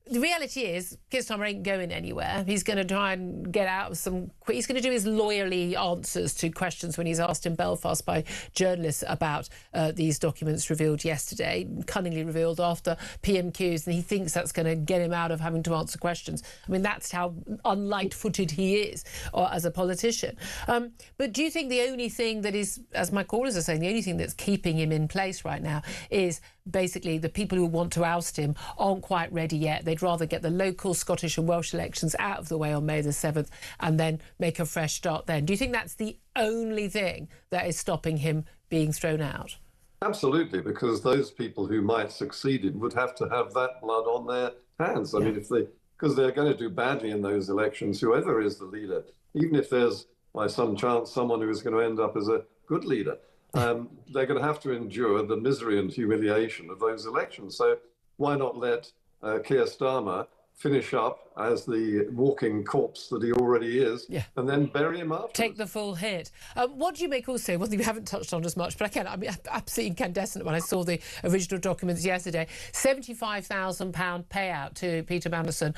The reality is, Keir Starmer ain't going anywhere. He's going to try and get out of he's going to do his lawyerly answers to questions when he's asked in Belfast by journalists about these documents revealed yesterday, cunningly revealed after PMQs, and he thinks that's going to get him out of having to answer questions. I mean, that's how unlight-footed he is as a politician. But do you think the only thing that is, as my callers are saying, the only thing that's keeping him in place right now is basically the people who want to oust him aren't quite ready yet? They'd rather get the local Scottish and Welsh elections out of the way on May the 7th and then make a fresh start then. Do you think that's the only thing that is stopping him being thrown out? Absolutely, because those people who might succeed would have to have that blood on their hands. I mean, because they're going to do badly in those elections, whoever is the leader, even if there's by some chance someone who is going to end up as a good leader. They're going to have to endure the misery and humiliation of those elections. So why not let Keir Starmer finish up as the walking corpse that he already is, and then bury him after? Take the full hit. What do you make also, one thing we haven't touched on as much, but I mean, absolutely incandescent when I saw the original documents yesterday, £75,000 payout to Peter Mandelson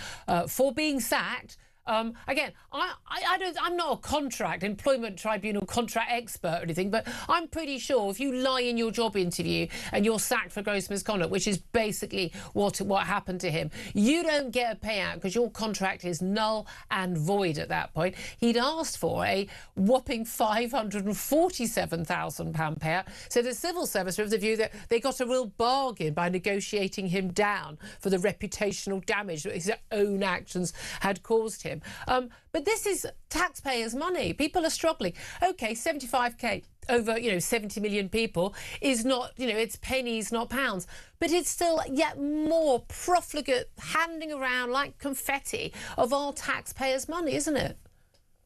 for being sacked. Again, I'm not a employment tribunal contract expert or anything, but I'm pretty sure if you lie in your job interview and you're sacked for gross misconduct, which is basically what happened to him, you don't get a payout because your contract is null and void at that point. He'd asked for a whopping £547,000 payout. So the civil service were of the view that they got a real bargain by negotiating him down for the reputational damage that his own actions had caused him. But this is taxpayers' money. People are struggling. OK, 75k over, 70 million people is not, it's pennies, not pounds. But it's still yet more profligate handing around like confetti of our taxpayers' money, isn't it?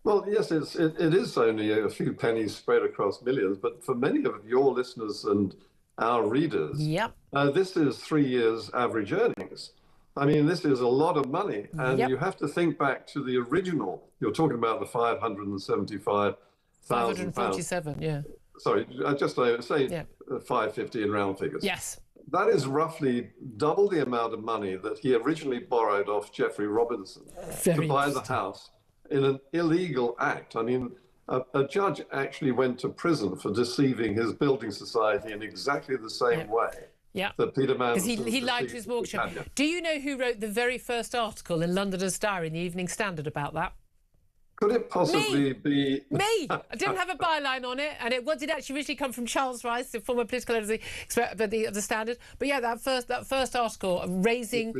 Well, yes, it is only a few pennies spread across millions. But for many of your listeners and our readers, this is 3 years' average earnings. I mean, this is a lot of money, and you have to think back to the original. You're talking about the £575,000. 547, Sorry, just say 550 in round figures. Yes. That is roughly double the amount of money that he originally borrowed off Jeffrey Robinson to buy the house in an illegal act. I mean, a judge actually went to prison for deceiving his building society in exactly the same way. Yeah, Peter Mandelson, because he lied to his mortgage. Do you know who wrote the very first article in Londoners' Diary in the Evening Standard about that? Could it possibly be... Me! I didn't have a byline on it, and it did actually originally come from Charles Rice, the former political editor of the Standard. But yeah, that first article raising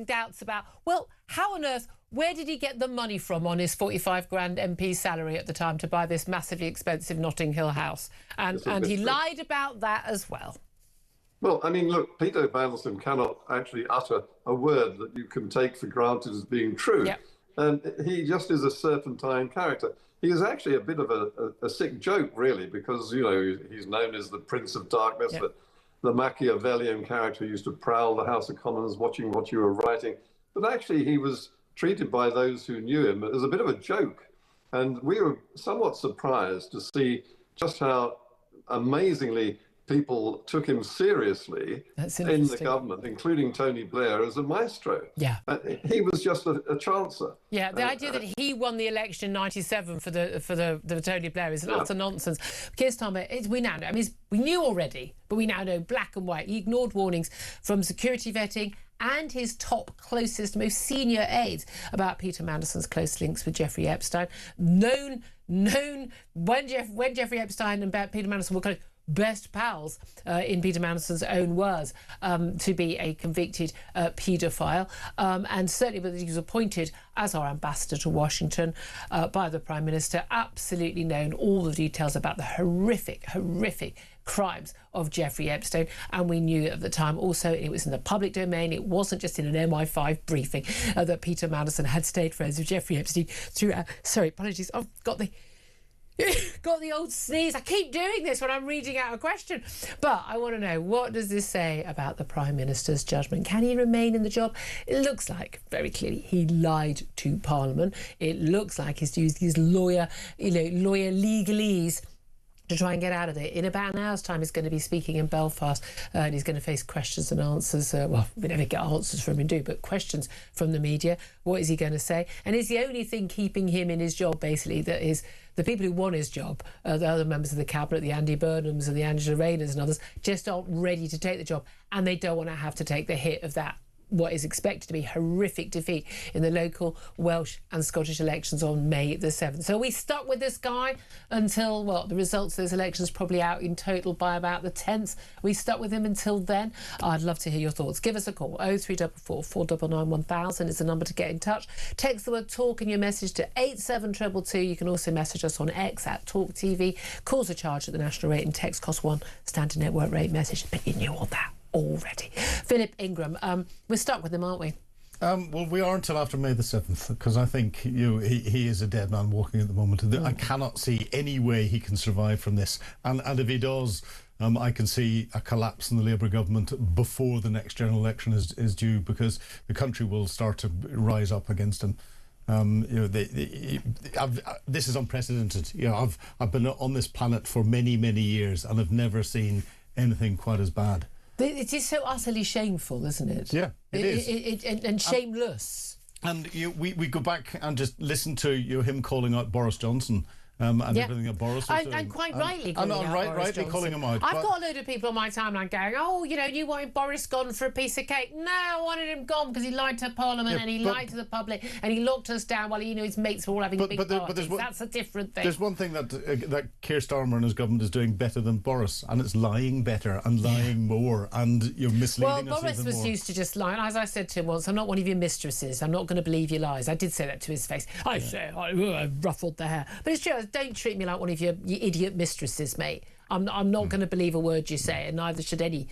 doubts about, well, how on earth, where did he get the money from on his 45 grand MP salary at the time to buy this massively expensive Notting Hill house? And he lied about that as well. Well, I mean, look, Peter Mandelson cannot actually utter a word that you can take for granted as being true. And he just is a serpentine character. He is actually a bit of a sick joke, really, because, he's known as the Prince of Darkness, the Machiavellian character who used to prowl the House of Commons watching what you were writing. But actually, he was treated by those who knew him as a bit of a joke. And we were somewhat surprised to see just how amazingly people took him seriously in the government, including Tony Blair as a maestro. He was just a chancer. The idea that he won the election in '97 for the Tony Blair is utter nonsense. Keir Starmer, we now know. I mean, we knew already, but we now know black and white. He ignored warnings from security vetting and his top, closest, most senior aides about Peter Mandelson's close links with Jeffrey Epstein. Known when Jeffrey Epstein and Peter Mandelson were kind of best pals, in Peter Mandelson's own words, to be a convicted paedophile. And certainly when he was appointed as our ambassador to Washington by the Prime Minister, absolutely known all the details about the horrific crimes of Jeffrey Epstein. And we knew at the time also it was in the public domain. It wasn't just in an MI5 briefing that Peter Mandelson had stayed friends with Jeffrey Epstein throughout. Sorry, apologies. I've got the Got the old sneeze. I keep doing this when I'm reading out a question. But I want to know, what does this say about the Prime Minister's judgment? Can he remain in the job? It looks like, very clearly, he lied to Parliament. It looks like he's used his lawyer legalese to try and get out of it. In about an hour's time, he's going to be speaking in Belfast, and he's going to face questions and answers. Well, we never get answers from him, but questions from the media. What is he going to say? And is the only thing keeping him in his job, basically, that is the people who want his job, the other members of the cabinet, the Andy Burnhams and the Angela Rayners and others, just aren't ready to take the job, and they don't want to have to take the hit of that, what is expected to be horrific defeat in the local Welsh and Scottish elections on May the 7th. So we stuck with this guy until, well, the results of those elections probably out in total by about the 10th. We stuck with him until then. I'd love to hear your thoughts. Give us a call. 0344 499 1000 is the number to get in touch. Text the word talk in your message to 87222. You can also message us on X at TalkTV. Calls are charged at the national rate and text cost £1. Standard network rate message. But you knew all that already. Philip Ingram, we're stuck with him, aren't we? Well, we are until after May the 7th, because I think he is a dead man walking at the moment. I cannot see any way he can survive from this. And if he does, I can see a collapse in the Labour government before the next general election is due, because the country will start to rise up against him. This is unprecedented. I've been on this planet for many, many years, and I've never seen anything quite as bad. It is so utterly shameful, isn't it? Yeah, it is. And shameless. And we go back and just listen to him calling out Boris Johnson. And everything that Boris was doing. And quite rightly calling out Boris Johnson. Calling him out. I've got a load of people on my timeline going, oh, you wanted Boris gone for a piece of cake. No, I wanted him gone because he lied to Parliament and he lied to the public and he locked us down while his mates were all having big parties. That's a different thing. There's one thing that Keir Starmer and his government is doing better than Boris, and it's lying better and lying more, and you're misleading us even more. Well, Boris was used to just lying. As I said to him once, I'm not one of your mistresses. I'm not going to believe your lies. I did say that to his face. I ruffled the hair. But it's true. Don't treat me like one of your idiot mistresses, mate. I'm not going to believe a word you say, and neither should any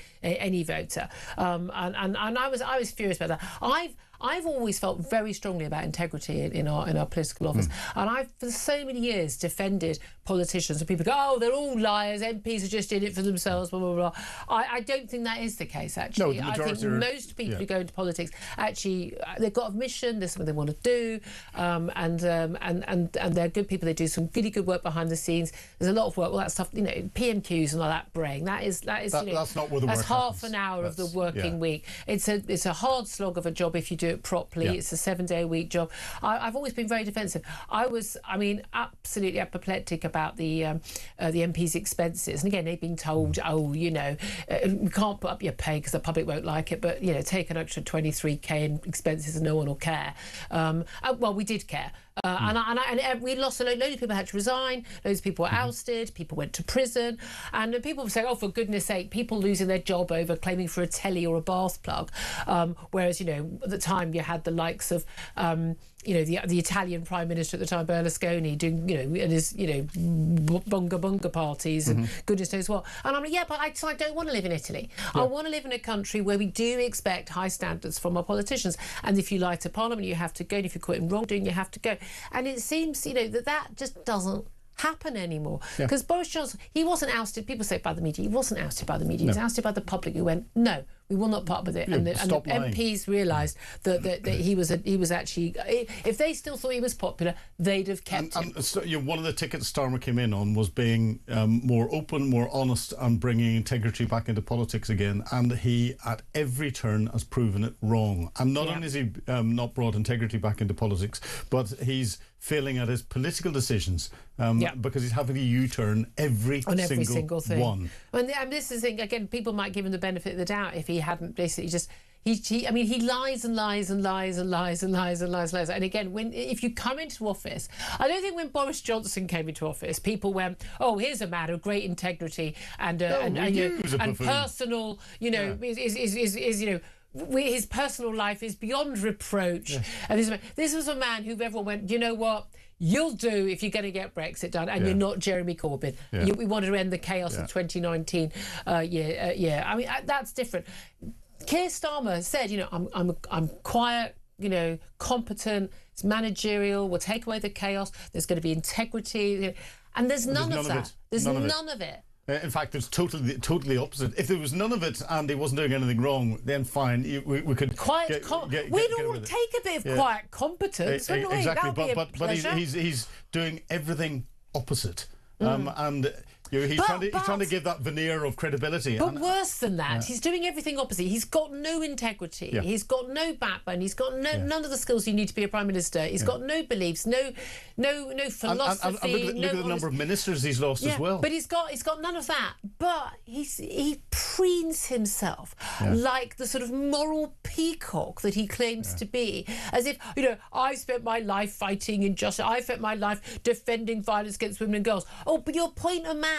voter. And I was furious about that. I've always felt very strongly about integrity in our political office, and I've for so many years defended politicians. And people go, oh, they're all liars. MPs are just in it for themselves. Blah blah blah. I don't think that is the case. Actually, no, I think most people who go into politics actually they've got a mission. There's something they want to do, and they're good people. They do some really good work behind the scenes. There's a lot of work. All that stuff, PMQs and all that braying. That's not where the work that's half an hour of the working week. It's a hard slog of a job if you do it properly. It's a 7-day-a-week job. I've always been very defensive. I was absolutely apoplectic about the MP's expenses. And again, they've been told, we can't put up your pay because the public won't like it, but take an extra 23k in expenses and no one will care. Well, we did care. And we lost a load of people had to resign, loads of people were ousted, people went to prison, and people were saying, oh, for goodness sake, people losing their job over claiming for a telly or a bath plug, whereas at the time you had the likes of the Italian Prime Minister at the time, Berlusconi, doing and his bunga parties and goodness knows what. And I'm like, but I don't want to live in Italy. I want to live in a country where we do expect high standards from our politicians. And if you lie to Parliament, you have to go. And if you're caught in wrongdoing, you have to go. And it seems that just doesn't happen anymore, because Boris Johnson, he wasn't ousted. People say by the media. He wasn't ousted by the media. He was ousted by the public, who went, no, we will not put up with it. And the MPs realised that he was actually, if they still thought he was popular, they'd have kept him. So, one of the tickets Starmer came in on was being more open, more honest, and bringing integrity back into politics again. And he, at every turn, has proven it wrong. And not only has he not brought integrity back into politics, but he's failing at his political decisions because he's having a U-turn every single thing. One. And this is the thing, again, people might give him the benefit of the doubt if he hadn't basically just... He lies and lies and lies and lies and lies and lies and lies. And again, if you come into office, I don't think when Boris Johnson came into office, people went, "Oh, here's a man of great integrity and personal, his personal life is beyond reproach." And this was a man who everyone went, you know what? You'll do if you're going to get Brexit done, and you're not Jeremy Corbyn. We wanted to end the chaos of 2019. That's different. Keir Starmer said, I'm quiet, competent, it's managerial, we'll take away the chaos, there's going to be integrity. And there's none of that. There's none of it. In fact, it's totally opposite. If there was none of it and he wasn't doing anything wrong, then fine, we could we'd all take a bit of quiet competence, wouldn't we? Exactly, but he's doing everything opposite, and. He's trying to give that veneer of credibility. But worse than that, he's doing everything opposite. He's got no integrity. Yeah. He's got no backbone. He's got none of the skills you need to be a prime minister. He's got no beliefs, no philosophy. And look at the number of ministers he's lost as well. But he's got none of that. But he preens himself like the sort of moral peacock that he claims to be, as if I spent my life fighting injustice. I spent my life defending violence against women and girls. Oh, but you're appoint a man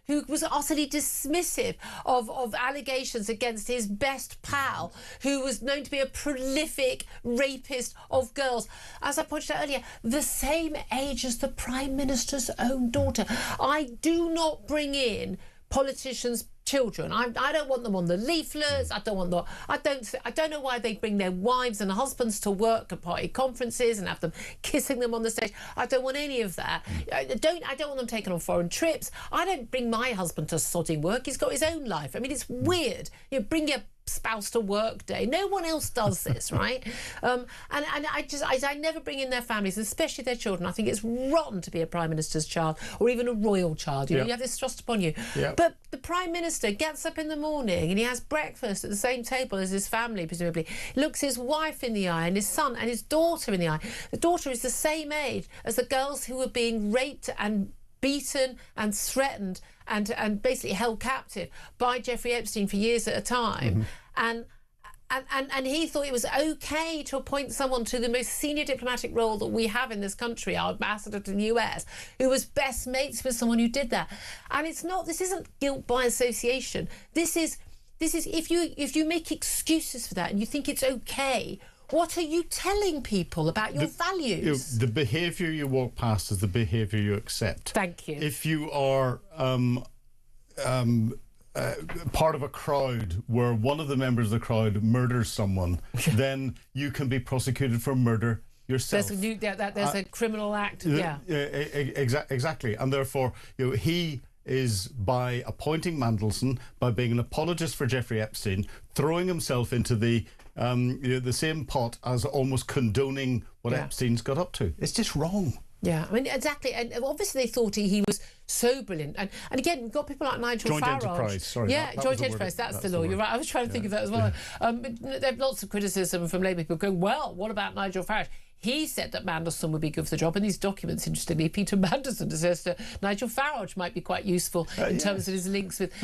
who was utterly dismissive of allegations against his best pal, who was known to be a prolific rapist of girls. As I pointed out earlier, the same age as the Prime Minister's own daughter. I do not bring in politicians' children. I don't want them on the leaflets. I don't know why they bring their wives and husbands to work at party conferences and have them kissing them on the stage. I don't want any of that. I don't want them taken on foreign trips. I don't bring my husband to sodding work. He's got his own life. I mean, it's weird. Bring your spouse to work day. No one else does this, right? And I never bring in their families, especially their children. I think it's rotten to be a Prime Minister's child or even a royal child. You have this thrust upon you. But the Prime Minister gets up in the morning and he has breakfast at the same table as his family, presumably. He looks his wife in the eye and his son and his daughter in the eye. The daughter is the same age as the girls who were being raped and beaten and threatened and basically held captive by Jeffrey Epstein for years at a time. And he thought it was okay to appoint someone to the most senior diplomatic role that we have in this country, our ambassador to the US, who was best mates with someone who did that. And this isn't guilt by association. This is if you make excuses for that and you think it's okay, what are you telling people about your values? The behaviour you walk past is the behaviour you accept. Thank you. If you are part of a crowd where one of the members of the crowd murders someone, then you can be prosecuted for murder yourself. There's a criminal act. Exactly. And therefore, he is, by appointing Mandelson, by being an apologist for Jeffrey Epstein, throwing himself into the same pot as almost condoning what Epstein's got up to. It's just wrong. Yeah, I mean, exactly. And obviously they thought he was so brilliant. And again, we've got people like Nigel Farage. Joint enterprise, sorry. Yeah, joint enterprise, that's the law. You're right. I was trying to think of that as well. There are lots of criticism from Labour people going, well, what about Nigel Farage? He said that Mandelson would be good for the job. And these documents, interestingly, Peter Mandelson says that Nigel Farage might be quite useful in terms of his links with,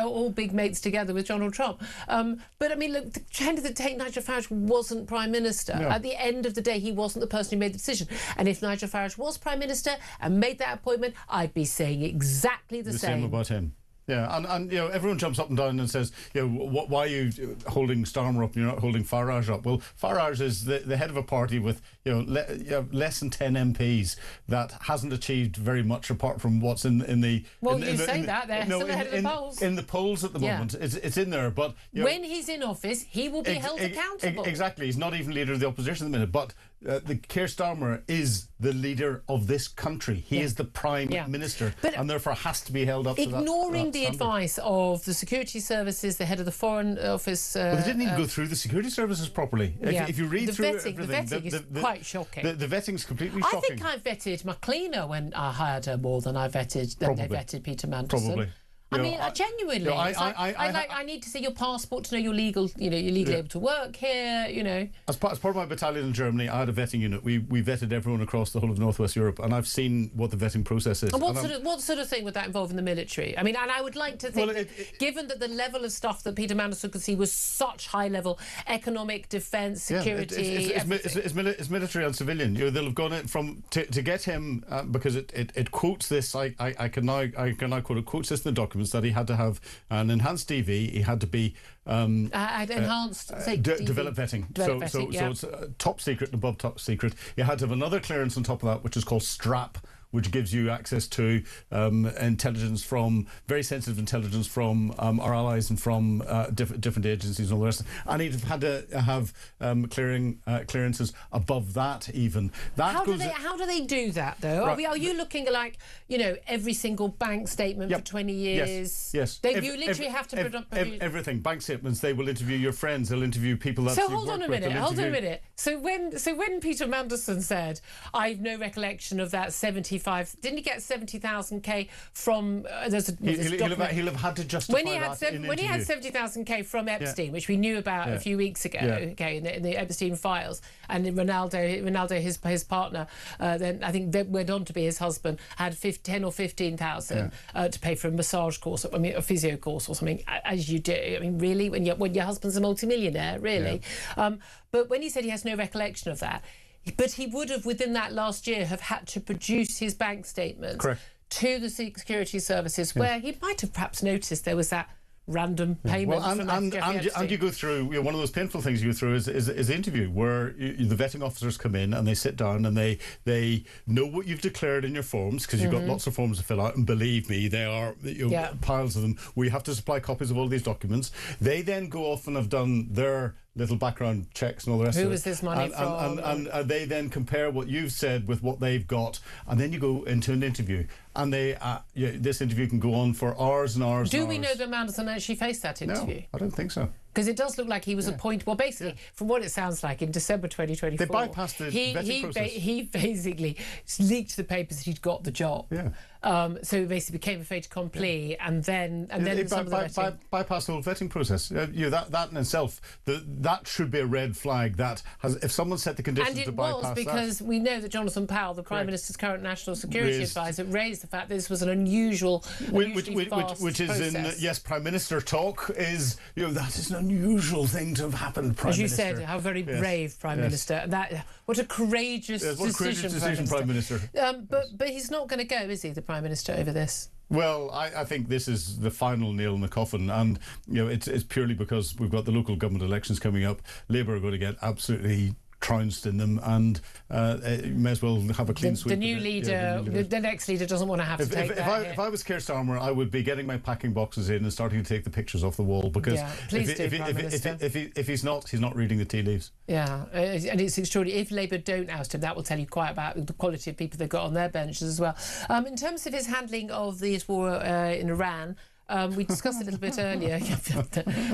all big mates together with Donald Trump. But I mean, look, the end of the day, Nigel Farage wasn't Prime Minister. No. At the end of the day, he wasn't the person who made the decision. And if Nigel Farage was Prime Minister and made that appointment, I'd be saying exactly the same. The same about him. Yeah, and everyone jumps up and down and says, why are you holding Starmer up and you're not holding Farage up? Well, Farage is the head of a party with less than 10 MPs that hasn't achieved very much apart from what's in the. Well, they're still ahead of the polls. In the polls at the moment, it's in there. But when he's in office, he will be held accountable. Exactly, he's not even leader of the opposition at the minute. But Keir Starmer is the leader of this country. He is the Prime Minister, and therefore has to be held up to that. Ignoring the advice of the security services, the head of the Foreign Office. Well, they didn't even go through the security services properly. If you read through everything, the vetting is quite shocking. The vetting's completely shocking. I think I vetted McLeaner when I hired her more than they vetted Peter Mandelson. Probably. I mean, genuinely, I need to see your passport to know you're legal. You're legally able to work here. As part of my battalion in Germany, I had a vetting unit. We vetted everyone across the whole of Northwest Europe, and I've seen what the vetting process is. And what sort of thing would that involve in the military? I mean, and I would like to think, given that the level of stuff that Peter Mandelson could see was such high level, economic, defence, security, it's military and civilian. They'll have gone in to get him because it quotes this. I can now quote it. Quotes this in the document. That he had to have an enhanced DV, he had to be enhanced develop vetting. So it's top secret and above top secret. You had to have another clearance on top of that, which is called STRAP, which gives you access to intelligence from, very sensitive intelligence from our allies and from different agencies and all the rest. And he'd have had to have clearances above that even. How do they do that, though? Right. Are you looking like, you know, every single bank statement for 20 years? Yes. You literally have to produce everything. Bank statements. They will interview your friends. They'll interview people that. So hold on a minute. So when Peter Mandelson said, "I've no recollection of that 75," didn't he get 70,000 from? He'll have had to justify when he had 70,000 from Epstein, which we knew about a few weeks ago. Okay, in the Epstein files, and Ronaldo, his partner, then I think that went on to be his husband, had 10 or 15,000 to pay for a massage course, a physio course or something, as you do. I mean, really, when your husband's a multimillionaire, really. But when he said he has no recollection of that, but he would have, within that last year, have had to produce his bank statements to the security services, where he might have perhaps noticed there was that random payment. And you go through, one of those painful things you go through is the interview, where the vetting officers come in and they sit down and they know what you've declared in your forms, because you've got lots of forms to fill out, and believe me, they are piles of them. We have to supply copies of all these documents. They then go off and have done their little background checks and all the rest of it. Who was this money from? And they then compare what you've said with what they've got, and then you go into an interview, and this interview can go on for hours and hours. Do we know that Mandelson actually faced that interview? No, I don't think so. Because it does look like he was appointed. Well, basically, from what it sounds like, in December 2024, they bypassed the vetting process. He basically leaked the papers that he'd got the job. So it basically became a fait accompli, and then bypassed the whole vetting process. That in itself, that should be a red flag. That if someone set the conditions to bypass that. And it was because we know that Jonathan Powell, the Prime Minister's current National Security Advisor, raised the fact that this was an unusual, which is in Prime Minister talk is that is an unusual thing to have happened. Prime As you Minister. said, how very brave Prime Minister. What a courageous decision, Prime Minister. But he's not going to go, is he, the Prime Minister, over this? Well, I think this is the final nail in the coffin, and it's purely because we've got the local government elections coming up. Labour are going to get absolutely trounced in them, and may as well have a clean sweep. The new leader, the next leader, doesn't want to have to take that. If I was Keir Starmer, I would be getting my packing boxes in and starting to take the pictures off the wall, because if he's not reading the tea leaves. Yeah, and it's extraordinary. If Labour don't oust him, that will tell you quite about the quality of people they've got on their benches as well. In terms of his handling of this war in Iran, we discussed it a little bit earlier.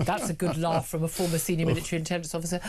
That's a good laugh from a former senior military intelligence officer.